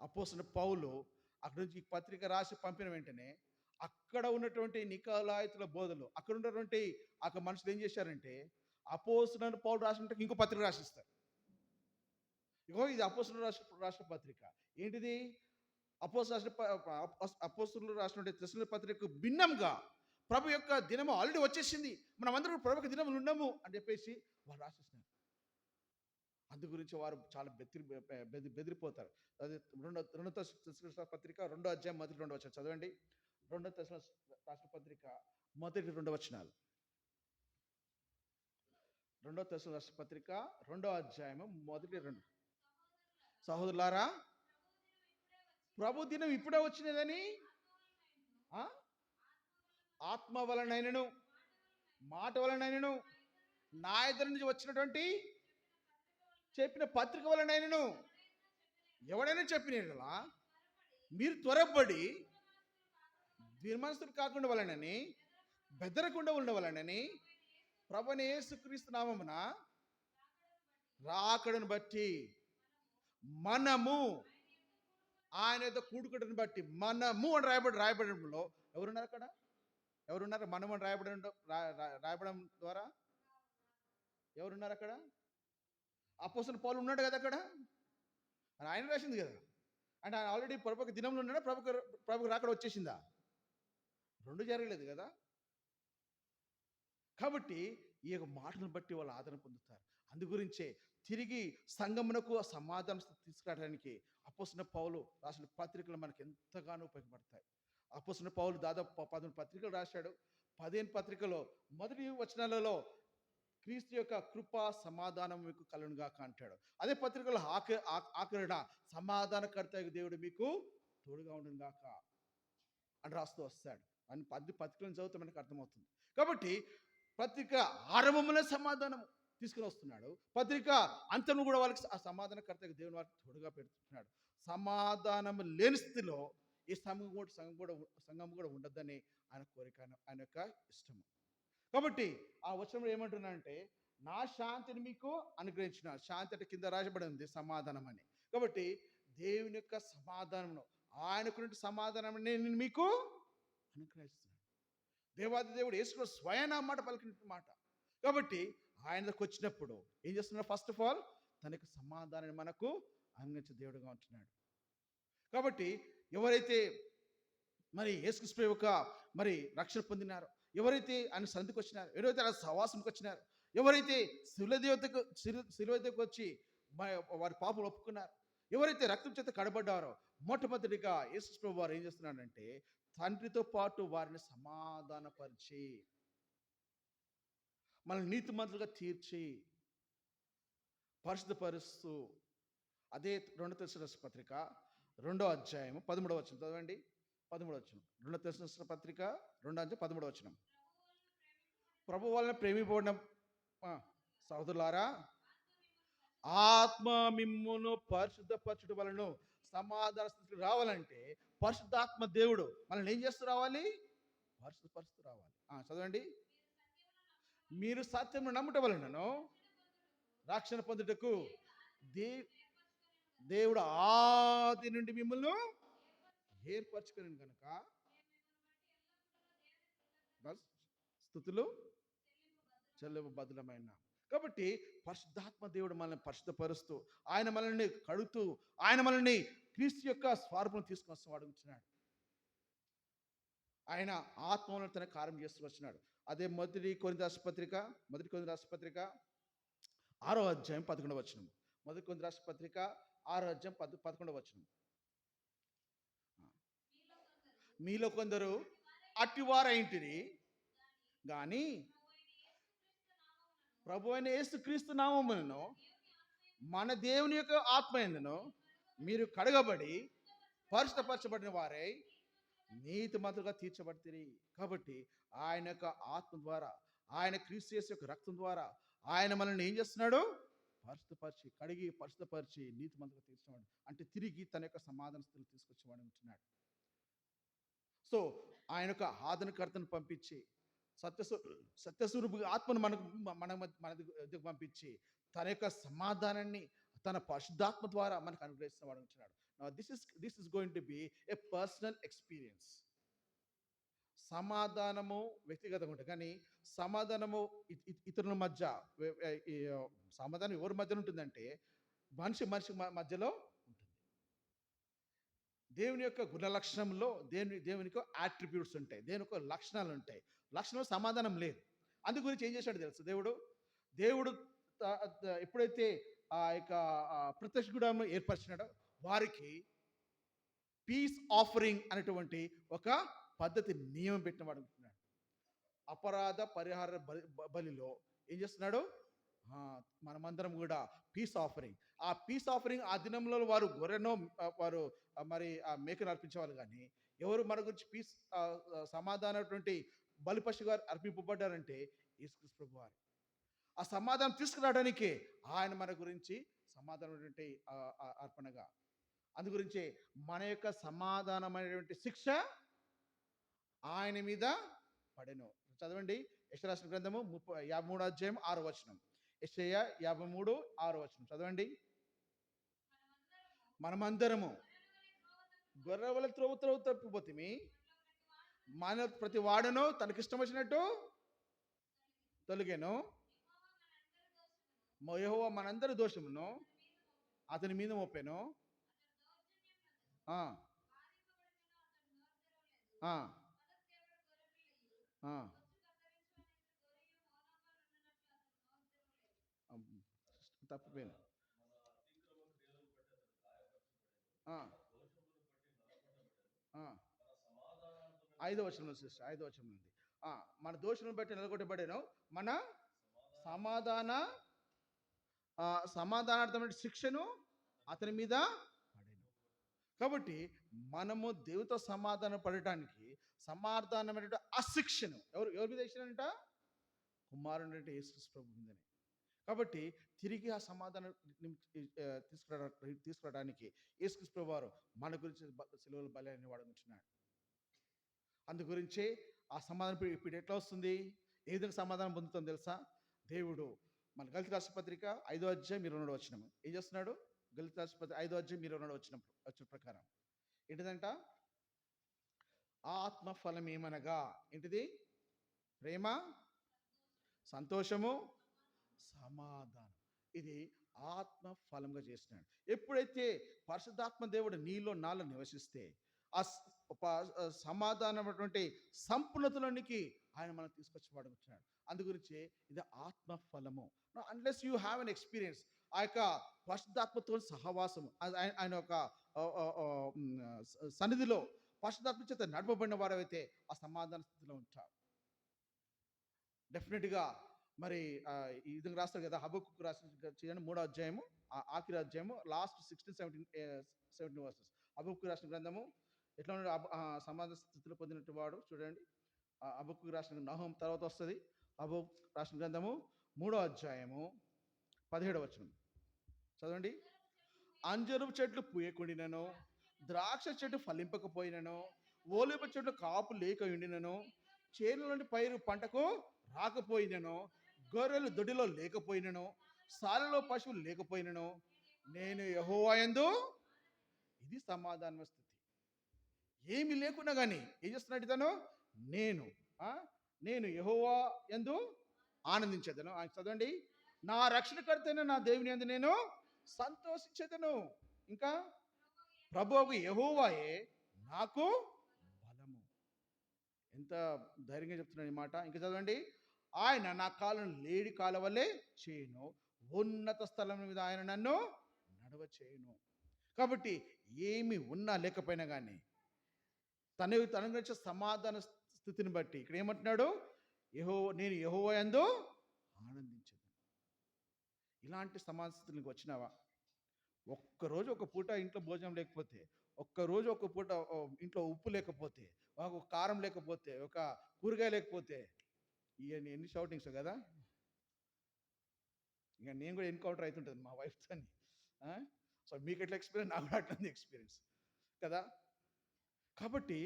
అపోస్తలుడైన పౌలు అక్కడి నుంచి పత్రిక రాసి పంపిన వెంటనే అక్కడ ఉన్నటువంటి నికోలాయితుల బోధలు, అక్కడ ఉన్నటువంటి అక్కడ మనుషులు ఏం చేశారంటే అపోస్తలుడైన పౌలు రాసినట్టు ఇంకో పత్రిక రాసిస్తారు. ఇగో ఇది అపోస్తలుడు రాసిన పత్రిక. ఏంటిది? అపోస్తలుడు రాసినటువంటి తెస్సలోనిక పత్రిక భిన్నంగా ప్రభు యొక్క దినము ఆల్రెడీ వచ్చేసింది, మనం అందరం ప్రభు యొక్క దినములు ఉన్నాము అని చెప్పేసి వాళ్ళు రాసిస్తున్నారు. అందు గురించి వారు చాలా బెదిరిపోతారు. అది 2 తెస్సలోనిక పత్రిక 2వ అధ్యాయం మొదటి 2 వచనం చదవండి. 2 తెస్సలోనిక రాసిన పత్రిక మొదటి 2 వచనాలు. 2 తెస్సలోనిక రాసిన పత్రిక 2వ అధ్యాయం మొదటి 2. సహోదరులారా, ప్రభు దినం ఇప్పుడే వచ్చినదని ఆత్మ వలనైనను మాట వలనైనను నా ఎదురు నుంచి వచ్చినటువంటి చెప్పిన పత్రిక వలనైనను ఎవడైనా చెప్పిన మీరు త్వరపడి విమర్శలు కాకుండా వలనని, బెదరకుండా ఉండవలనని ప్రభువైన యేసుక్రీస్తు నామమున రాకడను బట్టి మనము ఆయన యొక్క కూడుకుటను బట్టి మనము అని రాయబడంలో ఎవరున్నారు? అక్కడ ఎవరున్నారు? మనము అని రాయబడడం ద్వారా ఎవరున్నారు అక్కడ? అపోస్తలుడు పౌలు ఉన్నాడు కదా అక్కడ, అని ఆయన రాసింది కదా. అంటే ఆయన ఆల్రెడీ ప్రభుకి దినంలో ఉన్నాడా, ప్రభుకి రాకడ వచ్చేసిందా? రెండు జరగలేదు కదా. కాబట్టి ఈ యొక్క మాటలను బట్టి వాళ్ళు ఆదరణ పొందుతారు. అందు గురించే తిరిగి సంఘమునకు ఆ సమాధానం తీసుకురావడానికి అపోస్తలుడైన పౌలు రాసిన పత్రికలు మనకు ఎంతగానో ఉపయోగపడతాయి. అపోస్తలుడైన పౌలు దాదాపు 11 పత్రికలు రాశాడు. 15 పత్రికలో మొదటి వచనాలలో క్రీస్తు యొక్క కృప సమాధానం మీకు కలుగునుగాక అంటాడు. అదే పత్రికలో ఆఖరిన సమాధానకర్త దేవుడు మీకు తోడుగా ఉండునుగాక అని రాస్తూ వస్తాడు. అని 10 పత్రికలను చదివితే మనకు అర్థమవుతుంది. కాబట్టి పత్రిక ఆరంభంలో సమాధానం తీసుకుని వస్తున్నాడు, పత్రిక అంతను కూడా వాళ్ళకి ఆ సమాధానకర్త దేవుని వారికి తోడుగా పెడుతున్నాడు. సమాధానం లేని స్థితిలో ఈ సంఘం కూడా ఉండద్దని ఆయన కోరిక, ఆయన యొక్క ఇష్టము. కాబట్టి ఆ వచనంలో ఏమంటున్నాడంటే, నా శాంతిని మీకు అనుగ్రహించిన, శాంతి అంటే కింద రాయబడి ఉంది సమాధానం అని. కాబట్టి దేవుని యొక్క సమాధానమును, ఆయనకు సమాధానం నేను మీకు అనుగ్రహిస్తున్నాను. దేవాది దేవుడు యేసు స్వయం మాట పలికిన మాట. కాబట్టి ఆయనకు వచ్చినప్పుడు ఏం చేస్తున్నాడు? ఫస్ట్ ఆఫ్ ఆల్ తన యొక్క సమాధానాన్ని మనకు అనుగ్రహించే దేవుడుగా ఉంటున్నాడు. కాబట్టి ఎవరైతే మరి యేసుక్రీస్తు యొక్క మరి రక్షణ పొందినారో, ఎవరైతే ఆయన సన్నిధికి వచ్చినారో, ఎవరైతే ఆయన సహవాసంకి వచ్చినారో, ఎవరైతే శిలువకు వచ్చి వారి పాపం ఒప్పుకున్నారు, ఎవరైతే రక్తం చేత కడబడ్డారో, మొట్టమొదటిగా యేసుక్రీస్తు వారు ఏం చేస్తున్నాడంటే తండ్రితో పాటు వారిని సమాధానపరిచి మనల్ని నీతిమంతులుగా తీర్చి పరిశుద్ధపరుస్తూ, అదే 2 తెస్సలోనికీయుల పత్రిక 2వ అధ్యాయం 13వ వచనం చదవండి. 13వ వచనం, 2 తెస్సలోనికీయుల పత్రిక 2వ అధ్యాయం 13వ వచనం. ప్రభు వలన ప్రేమింపబడిన సహోదరులారా, ఆత్మ మిమ్మును పరిశుద్ధపరచుట వలన సమాధాన స్థితికి రావాలంటే పరిశుద్ధాత్మ దేవుడు మనల్ని ఏం చేస్తూ రావాలి? పరిశుద్ధపరుస్తూ రావాలి. చదవండి. మీరు సత్యమును నమ్ముట వలనను రక్షణ పొందుటకు దేవుడు ఆది నుండి మిమ్మల్ని ఏర్పరచుకుని కనుక స్తుతులు చెల్లెవు బదులమైన. కాబట్టి పరిశుద్ధాత్మ దేవుడు మనల్ని పరిశుద్ధపరుస్తూ, ఆయన మనల్ని కడుగుతూ, ఆయన మనల్ని క్రీస్తు యొక్క స్వరూపం తీసుకొని వాడుతున్నాడు. ఆయన ఆత్మలను తన కార్యం చేస్తూ వచ్చినాడు. అదే మొదటి కొరింథీ పత్రిక 6వ అధ్యాయం 11వ వచనం. మొదటి కొరింథీ పత్రిక 6వ అధ్యాయం 11వ వచనం. మీలో కొందరు అట్టివారైంటిరి గాని ప్రభు అయిన యేసుక్రీస్తు నామములను మన దేవుని యొక్క ఆత్మ యందును మీరు కడగబడి పరిశుద్ధపరచబడిన వారై నీతిమంతులుగా తీర్చబడితిరి. కాబట్టి ఆయన యొక్క ఆత్మ ద్వారా, ఆయన క్రీస్తు యేసు యొక్క రక్తం ద్వారా ఆయన మనల్ని ఏం చేస్తున్నాడు? పరిశుద్ధపరిచి, కడిగి పరిశుద్ధపరిచి నీతిమంతులుగా తీర్చేవాడు. అంటే తిరిగి తన యొక్క సమాధాన స్థితిలో తీసుకొచ్చేవాడు ఉంటున్నాడు. సో ఆయన యొక్క ఆదరణకర్తను పంపించి, సత్యస్వరూప ఆత్మను మన దగ్గరకు పంపించి తన యొక్క సమాధానాన్ని తన పరిశుద్ధాత్మ ద్వారా మనకు అనుగ్రహిస్తున్న వాడు ఉంటున్నాడు. This is going to be A personal experience. సమాధానము వ్యక్తిగతంగా ఉంటుంది, కానీ సమాధానము ఇతరుల మధ్య, సమాధానం ఎవరి మధ్యలో ఉంటుందంటే మనిషి మధ్యలో ఉంటుంది. దేవుని యొక్క గుణ లక్షణంలో దేవునికి యాట్రిబ్యూట్స్ ఉంటాయి, దేవుని యొక్క లక్షణాలు ఉంటాయి. లక్షణంలో సమాధానం లేదు. అందు గురించి ఏం చేశాడు తెలుసు? దేవుడు ఎప్పుడైతే ఆ యొక్క ప్రత్యక్ష గుడారంలో ఏర్పరిచినాడో వారికి పీస్ ఆఫరింగ్ అనేటువంటి ఒక పద్ధతి, నియమం పెట్టినవాడు అంటున్నాడు. అపరాధ పరిహార బలిలో ఏం చేస్తున్నాడు? మనమందరం కూడా పీస్ ఆఫరింగ్, ఆ పీస్ ఆఫరింగ్ ఆ దినంలో వారు గొర్రెనో వారు మరి ఆ మేకను అర్పించేవాళ్ళు. కానీ ఎవరు మన గురించి పీస్ సమాధానటువంటి బలిపశుగా అర్పింపబడ్డారంటే యేసుక్రీస్తు ప్రభువు వారు. ఆ సమాధానం తీసుకురావడానికి ఆయన మన గురించి సమాధానమైనటువంటి అర్పణగా, అందు గురించి మన యొక్క సమాధానమైనటువంటి శిక్ష ఆయన మీద పడెను. చదవండి యెషయా రాసిన గ్రంథము 53వ అధ్యాయం 6వ వచనం. యెషయా 53:6 వచనం చదవండి. మనమందరము గొర్రెల త్రోవ తప్పిపోతిమి, మన ప్రతి వాడును తనకిష్టం వచ్చినట్టు తొలగెను, యెహోవా మనందరి దోషమును అతని మీద మోపెను. ఆ, ఆ, ఆ. అమ్, తప్పిపోయాను. ఆ, ఆ. 5వ వచనం సిస్టర్, 5వ వచనం ఉంది. ఆ, మన దోషులను బట్టి నిలగొట్టబడాను, మన సమాధాన ఆ, సమాధానార్థమైన శిక్షను అతని మీద పడెను. కాబట్టి మనము దేవుతో సమాధాన పడటానికి సమాధానమైన ఆ శిక్షను ఎవరి మీద వేసినంట? కుమారుడు అంటే యేసుక్రీస్తు ప్రభు మీదనే. కాబట్టి తిరిగి ఆ సమాధానం తీసుకురావడానికి యేసుక్రీస్తు ప్రభు వారు మన గురించి సిలువలో బలి అని వాడుకుంటున్నాడు. అందు గురించే ఆ సమాధానం ఇప్పుడు ఎట్లా వస్తుంది, ఏ విధంగా సమాధానం పొందుతాం తెలుసా? దేవుడు మన గలితీ రాసిన పత్రిక 5వ అధ్యాయం 22వ వచనం ఏం చేస్తున్నాడు? గలితీ రాసిన పత్రిక 5వ అధ్యాయం 22వ వచనం ప్రకారం ఏంటిదంట? ఆత్మ ఫలం ఏమనగా ఏంటిది? ప్రేమ, సంతోషము, సమాధానం. ఇది ఆత్మ ఫలంగా చేసినాడు. ఎప్పుడైతే పరిశుద్ధాత్మ దేవుడు నీలో నాలో నివసిస్తే ఆ సమాధానమైనటువంటి సంపూర్ణతలోనికి ఆయన మనం తీసుకొచ్చి వాడుకుంటున్నాడు. అందు గురించి ఇది ఆత్మ ఫలము. Unless you have an experience ఆ యొక్క పరిశుద్ధాత్మతో సహవాసము, ఆయన యొక్క సన్నిధిలో పరిశుద్ధాత్మ చేత నడపబడిన వారైతే ఆ సమాధాన స్థితిలో ఉంటారు. డెఫినెట్గా మరి ఈ విధంగా రాస్తారు కదా, హబక్కూకు రాసిన చేయండి 3వ అధ్యాయము ఆఖరి అధ్యాయము లాస్ట్ 16-17 వర్సెస్. హబక్కూకు రాసిన గ్రంథము ఎట్లా ఉన్నాడు? సమాధాన స్థితిలో పొందినట్టు వాడు చూడండి. హబక్కూకు రాసిన నహూము తర్వాత వస్తుంది. హబక్కూకు రాసిన గ్రంథము 3వ అధ్యాయము 17వ వచనం చదవండి. అంజరపు చెట్లు పూయకుండినను, ద్రాక్ష చెట్టు ఫలింపకపోయినను, ఓలివ చెట్లు కాపు లేక ఉండినను, చేనులోని పైరు పంటకు రాకపోయినను, గొర్రెలు దొడ్డిలో లేకపోయినను, సాలలో పశువులు లేకపోయినను, నేను యెహోవా యందు, ఇది సమాధాన స్థితి. ఏమి లేకున్నా కానీ ఏం చేస్తున్నాడు ఇతను? నేను యెహోవా యందు ఆనందించేదను. చదవండి. నా రక్షణకర్త అయిన నా దేవుని యందు నేను సంతోషించేదను. ఇంకా ప్రభువు యెహోవాయే నాకు బలము. ఎంత ధైర్యంగా చెప్తున్నాడు ఈ మాట. ఇంకా చదవండి. ఆయన నా కాళ్ళను లేడి కాళ్ళ వల్లే చేయను, ఉన్నత స్థలం మీద ఆయన నన్ను నడవ చేయను. కాబట్టి ఏమి ఉన్నా లేకపోయినా కానీ తన గురించి సమాధాన స్థితిని బట్టి ఇక్కడ ఏమంటున్నాడు? నేను యెహోవా యందు ఆనందించదు. ఇలాంటి సమాధాన స్థితికి వచ్చినావా? ఒక్కరోజు ఒక పూట ఇంట్లో భోజనం లేకపోతే, ఒక్కరోజు ఒక పూట ఇంట్లో ఉప్పు లేకపోతే, ఒక కారం లేకపోతే, ఒక కూరగాయ లేకపోతే, ఇవన్నీ ఎన్ని షౌటింగ్స్ కదా. ఇక నేను కూడా ఎన్కౌంటర్ అవుతుంటుంది మా వైఫ్తో. సో మీకు ఎట్లా ఎక్స్పీరియన్స్, నాకు కూడా అట్లా ఎక్స్పీరియన్స్ కదా. కాబట్టి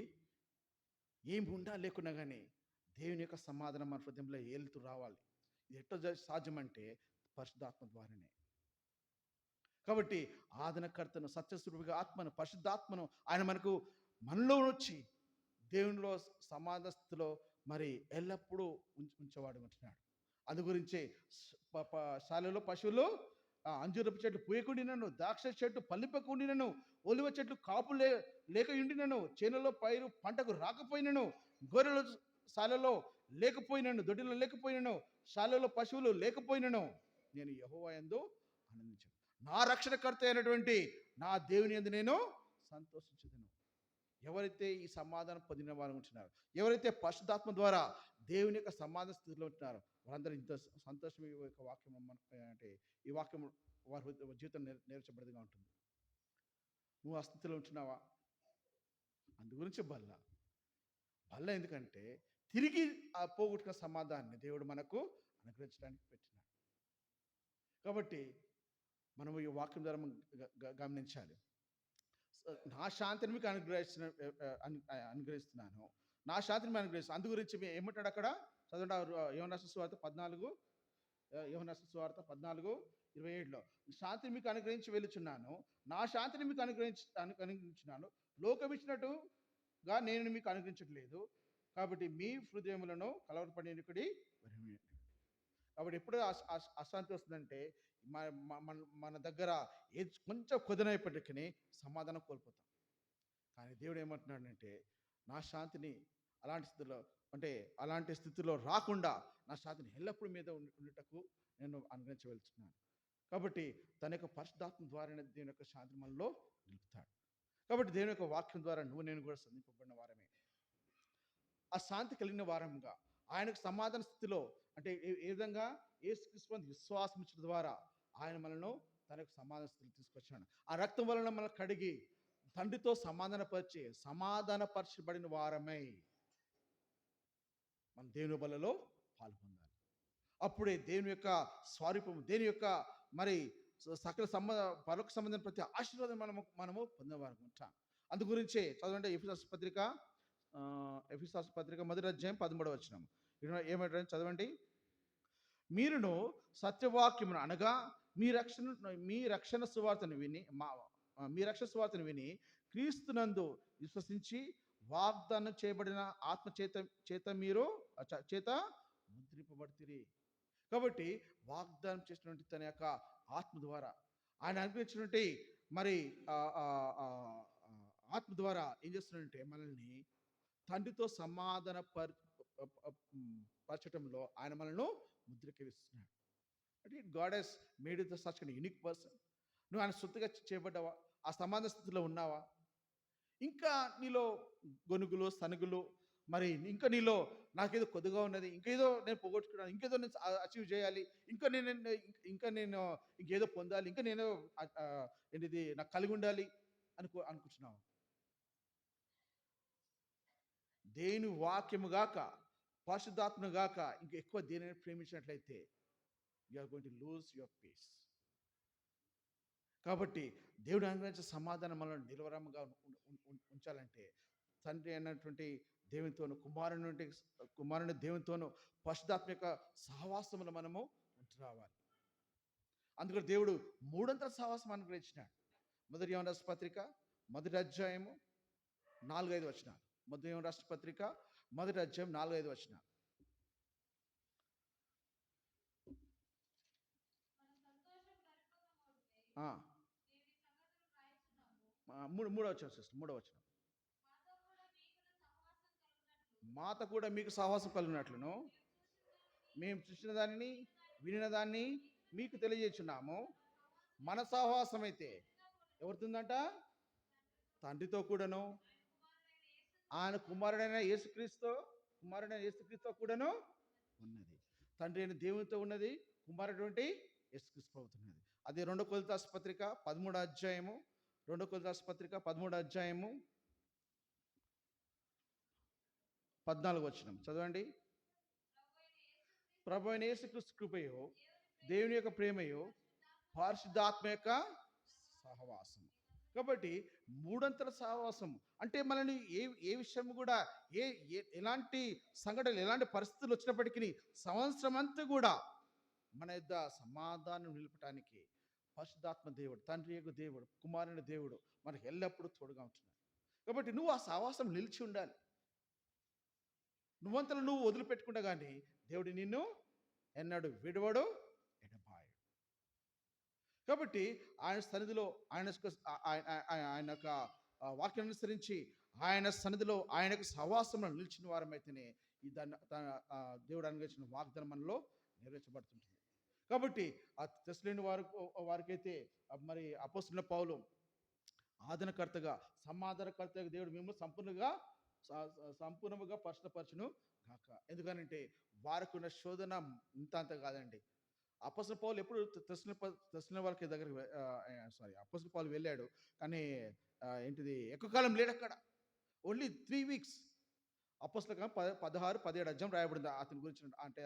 ఏం ఉండా లేకున్నా కానీ దేవుని యొక్క సమాధానం మన హృదయంలో ఏలుతూ రావాలి. ఇది ఎట్లా సాధ్యమంటే పరిశుద్ధాత్మ ద్వారానే. కాబట్టి ఆదరణకర్తను, సత్యస్వరూపిగా ఆత్మను, పరిశుద్ధాత్మను ఆయన మనలో వచ్చి దేవునిలో సమాధాన స్థితిలో మరి ఎల్లప్పుడూ ఉంచేవాడు ఉంటున్నాడు. అందు గురించే శాలలో పశువులు అంజూరపు చెట్లు పూయకుండినను, ద్రాక్ష చెట్టు పల్లిపకుండినను, ఒలివ చెట్లు కాపు లేకయుండినను, చేనులో పైరు పంటకు రాకపోయినను, గొర్రెలు శాలలో లేకపోయినను, దొడ్డిలో లేకపోయినను, శాలలో పశువులు లేకపోయినను, నేను యెహోవా యందు ఆనందించాను. నా రక్షణకర్త అయినటువంటి నా దేవుని యందు నేను సంతోషించుదును. ఎవరైతే ఈ సమాధానం పొందిన వారు ఉంటున్నారు, ఎవరైతే పరిశుద్ధాత్మ ద్వారా దేవుని యొక్క సమాధాన స్థితిలో ఉంటున్నారో వారందరూ ఇంత సంతోషం ఈ యొక్క వాక్యం అంటే ఈ వాక్యం వారి జీవితం నేర్చబడిగా ఉంటుంది. నువ్వు ఆ స్థితిలో ఉంటున్నావా? అందు గురించి బల్ల ఎందుకంటే తిరిగి ఆ పోగొట్టుకున్న సమాధానాన్ని దేవుడు మనకు అనుగ్రహించడానికి పెట్టినాడు. కాబట్టి మనం ఈ వాక్యం ద్వారా గమనించాలి. నా శాంతిని మీకు అనుగ్రహిస్తున్నాను, నా శాంతిని మీకు అనుగ్రహిస్తున్నాను. అందు గురించి ఏమంటాడు అక్కడ చదవండి. యోహాను రాసిన సువార్త 14:27లో శాంతిని మీకు అనుగ్రహించి వెళ్ళుచున్నాను, నా శాంతిని మీకు అనుగ్రహించున్నాను, లోకం ఇచ్చినట్టుగా నేను మీకు అనుగ్రహించట్లేదు. కాబట్టి మీ హృదయములను కలవరపడినకుడి. కాబట్టి ఎప్పుడు అశాంతి వస్తుందంటే మన దగ్గర ఏది కొంచెం కుదరైనప్పటికీ సమాధానం కోల్పోతాం. కానీ దేవుడు ఏమంటున్నాడంటే, నా శాంతిని అలాంటి స్థితిలో, అంటే అలాంటి స్థితిలో రాకుండా నా శాంతిని ఎల్లప్పుడూ మీద ఉండటకు నేను అనుగ్రహించవెళ్తున్నాను. కాబట్టి తన యొక్క పరిశుద్ధాత్మ ద్వారానే దేవుని యొక్క శాంతి మనలో నిలుపుతాడు. కాబట్టి దేవుని యొక్క వాక్యం ద్వారా నువ్వు నేను కూడా సంధింపబడిన వారమే. ఆ శాంతి కలిగిన వారంగా ఆయనకు సమాధాన స్థితిలో, అంటే ఏ విధంగా యేసుక్రీస్తు విశ్వాసం ఇచ్చడం ద్వారా ఆయన మనను తనకు సమాధాన స్థితిలో తీసుకొచ్చాడు. ఆ రక్తం వలన మనం కడిగి తండ్రితో సమాధానపరచబడిన వారమై మన దేవుని బలలో పాల్పొందాలి. అప్పుడే దేవుని యొక్క స్వరూపం, దేని యొక్క మరి సకల పరలోక సంబంధం ప్రతి ఆశీర్వాదం మనము పొందేవారు ఉంటాం. అందు గురించే చదవండి ఎఫెససు పత్రిక 1వ అధ్యాయం 13వ వచనం ఏమంటారు చదవండి. మీరును సత్యవాక్యమును అనగా మీ రక్షణ సువార్తను విని క్రీస్తునందు విశ్వసించి వాగ్దానం చేయబడిన ఆత్మ చేత మీరు ముద్రింపబడితిరి. కాబట్టి వాగ్దానం చేసినటువంటి తన యొక్క ఆత్మ ద్వారా, ఆయన అనుగ్రహించినటువంటి మరి ఆత్మ ద్వారా ఏం చేస్తున్నాడంటే మనల్ని తండ్రితో పరచటంలో ఆయన మనల్ని ముద్రీకరిస్తున్నాడు. అంటే God he's made the such an unique person. నువ్వు ఆయన సొత్తుగా చేయబడ్డావా? ఆ సమాధాన స్థితిలో ఉన్నావా? ఇంకా నీలో గొనుగులు సనుగులు, మరి ఇంకా నీలో నాకేదో కొద్దిగా ఉన్నది, ఇంకేదో నేను పోగొట్టుకున్నాను, ఇంకేదో నేను అచీవ్ చేయాలి, ఇంకేదో పొందాలి, ఇంకా నేను ఏంటిది నాకు కలిగి ఉండాలి అనుకుంటున్నావు. దేని వాక్యము గాక పరిశుద్ధాత్మ గాక ఇంకా ఎక్కువ దేనిని ప్రేమించినట్లయితే you are going to lose your peace. కాబట్టి దేవుడు అనుగ్రహించిన సమాధానం మనల్ని నిలవరంగా ఉంచాలంటే తండ్రి అయినటువంటి దేవునితోను, కుమారుని దేవునితోను పరిశుద్ధాత్మ యొక్క సహవాసములు మనము ఉంటూ రావాలి. అందుకని దేవుడు 3 సహవాసం అనుగ్రహించినాడు. 1 యోహాను రాసిన పత్రిక 1వ అధ్యాయము 4-5 వచనాలు. 1 యోహాను రాసిన పత్రిక 1వ అధ్యాయం 4-5 వచనాలు. మూడవ వచనం. మాత కూడా మీకు సహవాసం కలిగినట్లును మేము చూసిన దానిని వినిన దాన్ని మీకు తెలియజేస్తున్నాము. మన సహవాసం అయితే ఎవరితుందంట? తండ్రితో కూడాను, ఆయన కుమారుడైన యేసుక్రీస్తు కూడాను ఉన్నది. తండ్రి అయిన దేవునితో ఉన్నది, కుమారుడు యేసుక్రీస్తు అవుతున్నది. అదే 2 కొరింథీ రాసిన పత్రిక 13వ అధ్యాయము 2 కొరింథీ రాసిన పత్రిక 13వ అధ్యాయము 14వ వచనం చదవండి. ప్రభువైన అయిన యేసుక్రీస్తు కృపయో, దేవుని యొక్క ప్రేమయో, పరిశుద్ధాత్మ యొక్క సహవాసం. కాబట్టి 3 సహవాసం అంటే మనల్ని ఏ విషయం కూడా ఎలాంటి సంఘటనలు, ఎలాంటి పరిస్థితులు వచ్చినప్పటికీ సంవత్సరం అంతా కూడా మన యొద్ద సమాధానం నిలపటానికి పరిశుద్ధాత్మ దేవుడు, తండ్రి యొక్క దేవుడు, కుమారుని దేవుడు మనకు ఎల్లప్పుడూ తోడుగా ఉంటున్నాడు. కాబట్టి నువ్వు ఆ సహవాసం నిలిచి ఉండాలి. నువ్వంతలో నువ్వు వదిలిపెట్టుకుంటా కానీ దేవుడు నిన్ను ఎన్నడు విడవడు, ఎడబాయడు. కాబట్టి ఆయన సన్నిధిలో ఆయన యొక్క వాక్యం అనుసరించి ఆయన సన్నిధిలో ఆయనకు సహవాసంలో నిలిచిన వారమైతేనే దేవుడు అనుగ్రహించిన వాగ్దానం మనలో నెరవేర్చబడుతుంటుంది. కాబట్టి ఆ తెస్సలోని వారికైతే మరి అపోస్తలుడైన పౌలు ఆదరణకర్తగా, సమాధానకర్తగా దేవుడు మిమ్మల్ని సంపూర్ణముగా పరిశుద్ధపరచును గాక. ఎందుకనంటే వారికి ఉన్న శోధన ఇంత కాదండి. అపోస్తలుడైన పౌలు ఎప్పుడు తెస్సలోని వారికి దగ్గర అపోస్తలుడైన పౌలు వెళ్ళాడు, కానీ ఏంటిది ఎక్కువ కాలం లేడు అక్కడ. Only 3 weeks. అపోస్తలుల 16-17 అధ్యాయం రాయబడింది అతని గురించి, అంటే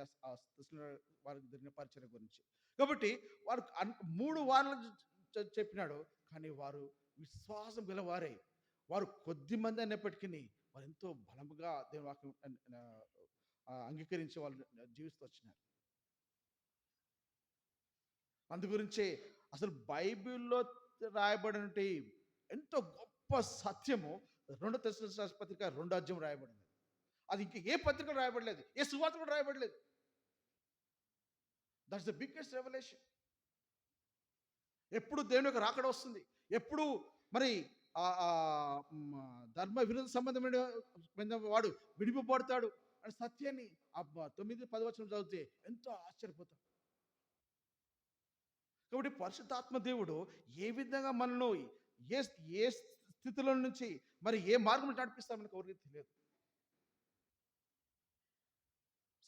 వారికి జరిగిన పరిచయం గురించి. కాబట్టి వారు 3 వారాలు చెప్పినాడు, కానీ వారు విశ్వాసం గలవారై, వారు కొద్ది మంది అయినప్పటికీ వారు ఎంతో బలముగా దేవుని వాక్యం అంగీకరించి వాళ్ళు జీవిస్తూ వచ్చినారు. అందు గురించే అసలు బైబిల్లో రాయబడిన ఎంతో గొప్ప సత్యము 2 తెస్సలోనికీయుల పత్రిక 2వ అధ్యాయం రాయబడింది. అది ఇంక ఏ పత్రికలు రాయబడలేదు, ఏ సువార్త కూడా రాయబడలేదు. That's the biggest revolution. ఎప్పుడు దేవుని యొక్క రాకడ వస్తుంది, ఎప్పుడు మరి ధర్మ విరోధ సంబంధమైన వాడు విడిపబడతాడు అనే సత్యాన్ని 9-10 వచనం చదివితే ఎంతో ఆశ్చర్యపోతాం. కాబట్టి పరిశుద్ధాత్మ దేవుడు ఏ విధంగా మనలో ఏ ఏ స్థితిలో నుంచి మరి ఏ మార్గం నడిపిస్తామని ఎవరికి తెలియదు.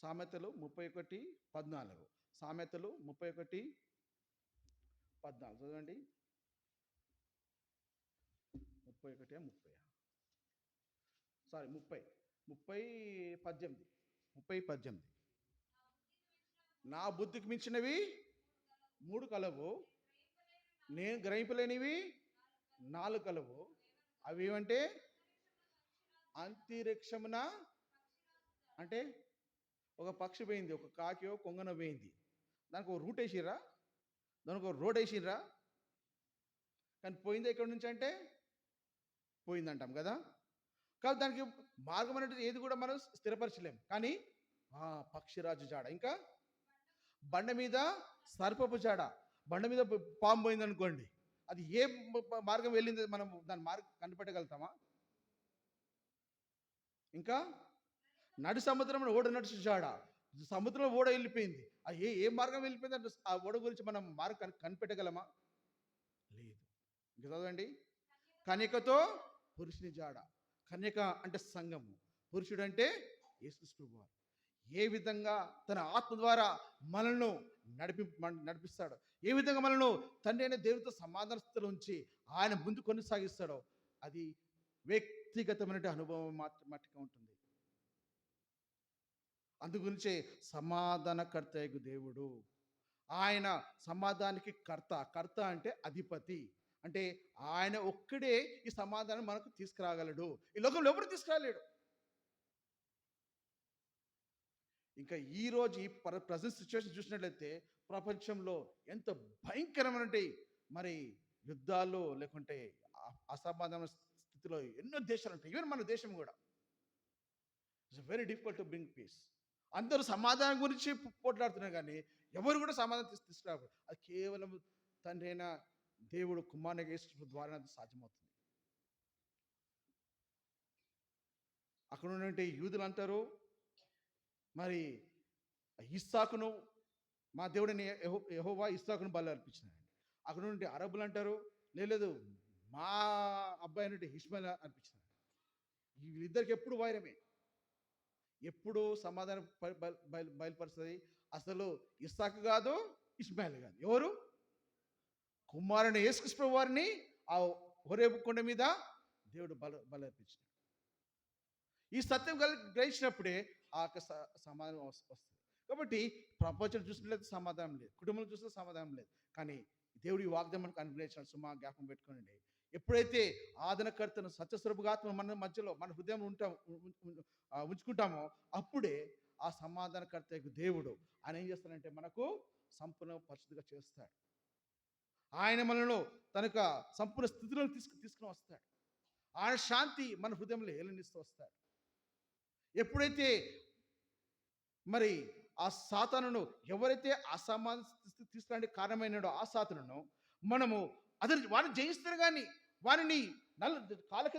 సామెతలు 31:14. సామెతలు 31:14 చదవండి. 31-30 సారీ 30-18 నా బుద్ధికి మించినవి 3 కలవు, నేను గ్రహింపలేనివి 4 కలవు. అవి ఏమంటే అంతరిక్షమున, అంటే ఒక పక్షి పోయింది, ఒక కాకియో కొంగన పోయింది, దానికి ఒక రూట్ వేసిర్రా, దానికి ఒక రోడ్ వేసిర్రా, కానీ పోయింది ఎక్కడి నుంచి అంటే పోయిందంటాం కదా. కాబట్టి దానికి మార్గం అనేది ఏది కూడా మనం స్థిరపరచలేం. కానీ పక్షిరాజు జాడ, ఇంకా బండ మీద సర్పపు జాడ, బండ మీద పాము పోయింది అనుకోండి, అది ఏ మార్గం వెళ్ళింది మనం దాని మార్గం కనిపెట్టగలుగుతామా? ఇంకా నడి సముద్రంలో ఓడ నడిచి జాడ, సముద్రంలో ఓడ వెళ్ళిపోయింది, అది ఏ మార్గం వెళ్ళిపోయింది అంటే ఆ ఓడ గురించి మనం మార్గం కనిపెట్టగలమా? లేదు. ఇంకా చదవండి. కన్యకతో పురుషుని జాడ, కన్యక అంటే సంఘము, పురుషుడు అంటే యేసుక్రీస్తు వారు. ఏ విధంగా తన ఆత్మ ద్వారా మనల్ని నడిపిస్తాడో, ఏ విధంగా మనల్ని తండ్రి అయిన దేవుడితో సమాధాన స్థితిలో ఉంచి ఆయన ముందు కొనసాగిస్తాడో, అది వ్యక్తిగతమైన అనుభవం మట్టుగా ఉంటుంది. అందుగురించే సమాధానకర్తయగు దేవుడు, ఆయన సమాధానానికి కర్త అంటే అధిపతి, అంటే ఆయన ఒక్కడే ఈ సమాధానం మనకు తీసుకురాగలడు. ఈ లోకంలో ఎవరు తీసుకురాలేడు. ఇంకా ఈరోజు ఈ ప్రజెంట్ సిచ్యువేషన్ చూసినట్లయితే ప్రపంచంలో ఎంత భయంకరమైన మరి యుద్ధాలు లేకుంటే అసమాధాన స్థితిలో ఎన్నో దేశాలు ఉంటాయి. ఈవెన్ మన దేశం కూడా it's very difficult to bring peace. అందరూ సమాధానం గురించి పోట్లాడుతున్నారు, కానీ ఎవరు కూడా సమాధానం తీసుకురారు. అది కేవలం తండ్రి అయిన దేవుడు కుమారుని యేసు ద్వారా సాధ్యమవుతుంది. అక్కడ ఉన్నటువంటి యూదులు అంటారు, మరి ఇస్సాకును మా దేవుడిని యెహోవా ఇస్సాకును బలి అర్పించినాడు. అక్కడ నుండి అరబులు అంటారు, లేదు మా అబ్బాయి అంటే ఇష్మాయిల్ అర్పించినాడు. వీళ్ళిద్దరికి ఎప్పుడు వైరమే, ఎప్పుడు సమాధానం బయలుపరుస్తుంది. అసలు ఇస్సాకు కాదు, ఇష్మాయిల్ కాదు, ఎవరు? కుమారుని యేసుక్రీస్తు వారిని ఆ హోరేబు కొండ మీద దేవుడు బలి అర్పించినాడు. ఈ సత్యం గ్రహించినప్పుడే ఆ సమాధానం వస్తుంది. కాబట్టి ప్రపంచం చూసినట్లయితే సమాధానం లేదు, కుటుంబంలో చూస్తే సమాధానం లేదు. కానీ దేవుడి వాగ్దానం మనకు అనుగ్రహించాడు. సుమా జ్ఞాపకం పెట్టుకోండి, ఎప్పుడైతే ఆదరణకర్తను సత్యస్వరూపగా ఆత్మ మన మధ్యలో మన హృదయం ఉంచుకుంటామో అప్పుడే ఆ సమాధానకర్త దేవుడు ఆయన ఏం చేస్తాడంటే మనకు సంపూర్ణ పరిశుద్ధిగా చేస్తాడు. ఆయన మనలో తనకు సంపూర్ణ స్థితిలో తీసుకుని వస్తాడు. ఆయన శాంతి మన హృదయంలో ఏలనిస్తూ వస్తాడు. ఎప్పుడైతే మరి ఆ సాతానును ఎవరైతే అసమాన తీసుకురానికి కారణమైనాడో ఆ సాతానును మనము వారిని జయిస్తారు, కానీ వారిని కాళ్ళకి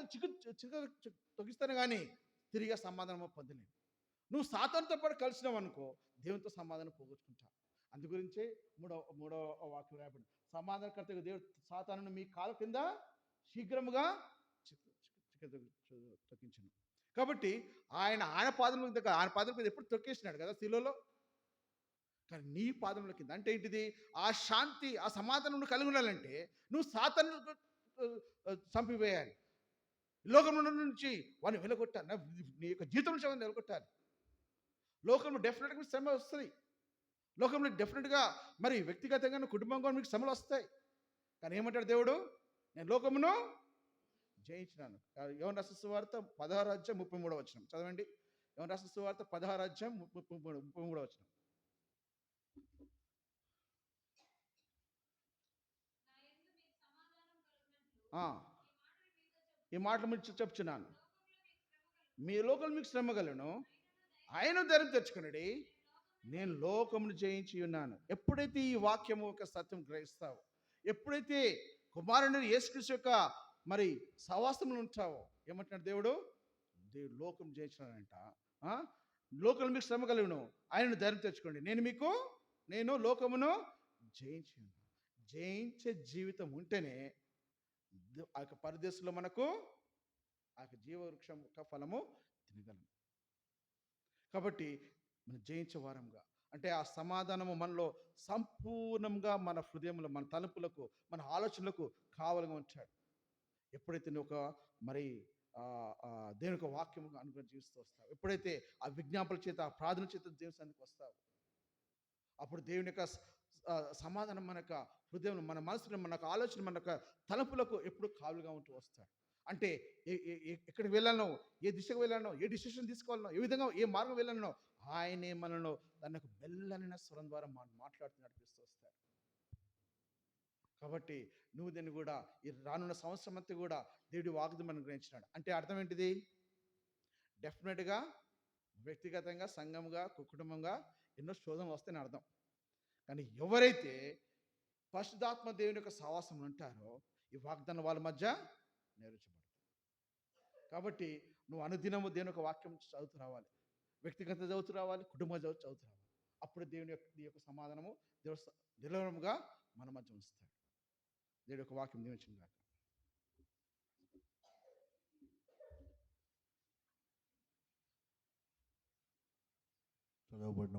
తొగిస్తాను, కానీ తిరిగి సమాధానం పొందలేము. నువ్వు సాతానుతో పాటు కలిసినావు అనుకో, దేవునితో సమాధానం పోగొట్టుకుంటావు. అందుగురించే మూడో వాక్యం రాయబడి, సమాధానకర్తగా దేవుడు సాతానును మీ కాళ్ళ కింద శీఘ్రముగా తొక్కించను. కాబట్టి ఆయన పాదముల దగ్గర, ఆయన పాదం మీద ఎప్పుడు తొక్కేసినాడు కదా శిలువలో. కానీ నీ పాదముల కింద అంటే ఏంటిది? ఆ శాంతి, ఆ సమాధానం కలిగి ఉండాలంటే నువ్వు సాతాను చంపివేయాలి. లోకంలో నుంచి వాడిని వెలగొట్టాలి, నీ యొక్క జీవితం నుంచి వాడిని వెలగొట్టాలి. లోకంలో డెఫినెట్గా శ్రమ వస్తుంది, లోకంలో డెఫినెట్గా మరి వ్యక్తిగతంగా కుటుంబంగా మీకు శ్రమలు వస్తాయి. కానీ ఏమంటాడు దేవుడు? నేను లోకమును జయించినాను. యోహాను రాసిన సువార్త 16:33 చదవండి. యోహాను రాసిన సువార్త 16:33 ఈ మాటలు మీరు చెప్తున్నాను, మీ లోకం మీకు శ్రమగలను, ఆయన ధైర్యం తెచ్చుకున్నాడు, నేను లోకమును జయించి ఉన్నాను. ఎప్పుడైతే ఈ వాక్యము ఒక సత్యం గ్రహిస్తావో, ఎప్పుడైతే కుమారుని యేసుక్రీస్తు యొక్క మరి సహవాసంలో ఉంటావో ఏమంటున్నాడు దేవుడు లోకం జయించినాడంట. ఆ? లోకం మీకు శ్రమ కలుగును, ఆయనను ధైర్యం తెచ్చుకోండి, నేను లోకమును జయించాను. జయించే జీవితం ఉంటేనే ఆ యొక్క పరదేశంలో మనకు ఆ యొక్క జీవవృక్షం యొక్క ఫలము తినగలం. కాబట్టి మనం జయించే వారంగా అంటే ఆ సమాధానము మనలో సంపూర్ణంగా మన హృదయంలో, మన తలుపులకు, మన ఆలోచనలకు కావాలని ఉంచాడు. ఎప్పుడైతే నువ్వు ఒక మరి దేవుని యొక్క వాక్యం అనుకుని జీవిస్తూ వస్తావు, ఎప్పుడైతే ఆ విజ్ఞాపన చేత, ఆ ప్రార్థన చేత దేవునికి వస్తావు, అప్పుడు దేవుని యొక్క సమాధానం మన యొక్క హృదయం, మన మనసులో, మన యొక్క ఆలోచన, మన యొక్క తలుపులకు ఎప్పుడు కావులుగా ఉంటూ వస్తాడు. అంటే ఎక్కడికి వెళ్ళానో, ఏ దిశకు వెళ్ళానో, ఏ డిసిషన్ తీసుకోవాలనో, ఏ విధంగా ఏ మార్గం వెళ్ళానో ఆయనే మనలో తన యొక్క బెల్లనిన స్వరం ద్వారా మాట్లాడుతూ నడిపిస్తూ వస్తాడు. కాబట్టి నువ్వు దీన్ని కూడా ఈ రానున్న సంవత్సరం అంతా కూడా దేవుడి వాగ్దానం మనం గ్రహించినాడు. అంటే అర్థం ఏంటిది? డెఫినెట్గా వ్యక్తిగతంగా, సంఘంగా, కుటుంబంగా ఎన్నో శోధనలు వస్తాయని అర్థం. కానీ ఎవరైతే పరిశుద్ధాత్మ దేవుని యొక్క సహవాసం ఉంటారో ఈ వాగ్దానం వాళ్ళ మధ్య నెరవేర్చబడుతుంది. కాబట్టి నువ్వు అనుదినము దేవుని యొక్క వాక్యం చదువుతూ రావాలి, వ్యక్తిగత చదువుతూ రావాలి, కుటుంబ చదువుతూ రావాలి. అప్పుడు దేవుని యొక్క సమాధానము దేవుడు నిలవముగా మన మధ్య ఉంచుతాడు. దేవుడి యొక్క వాక్యం దీవించును గాక. చదవబడిన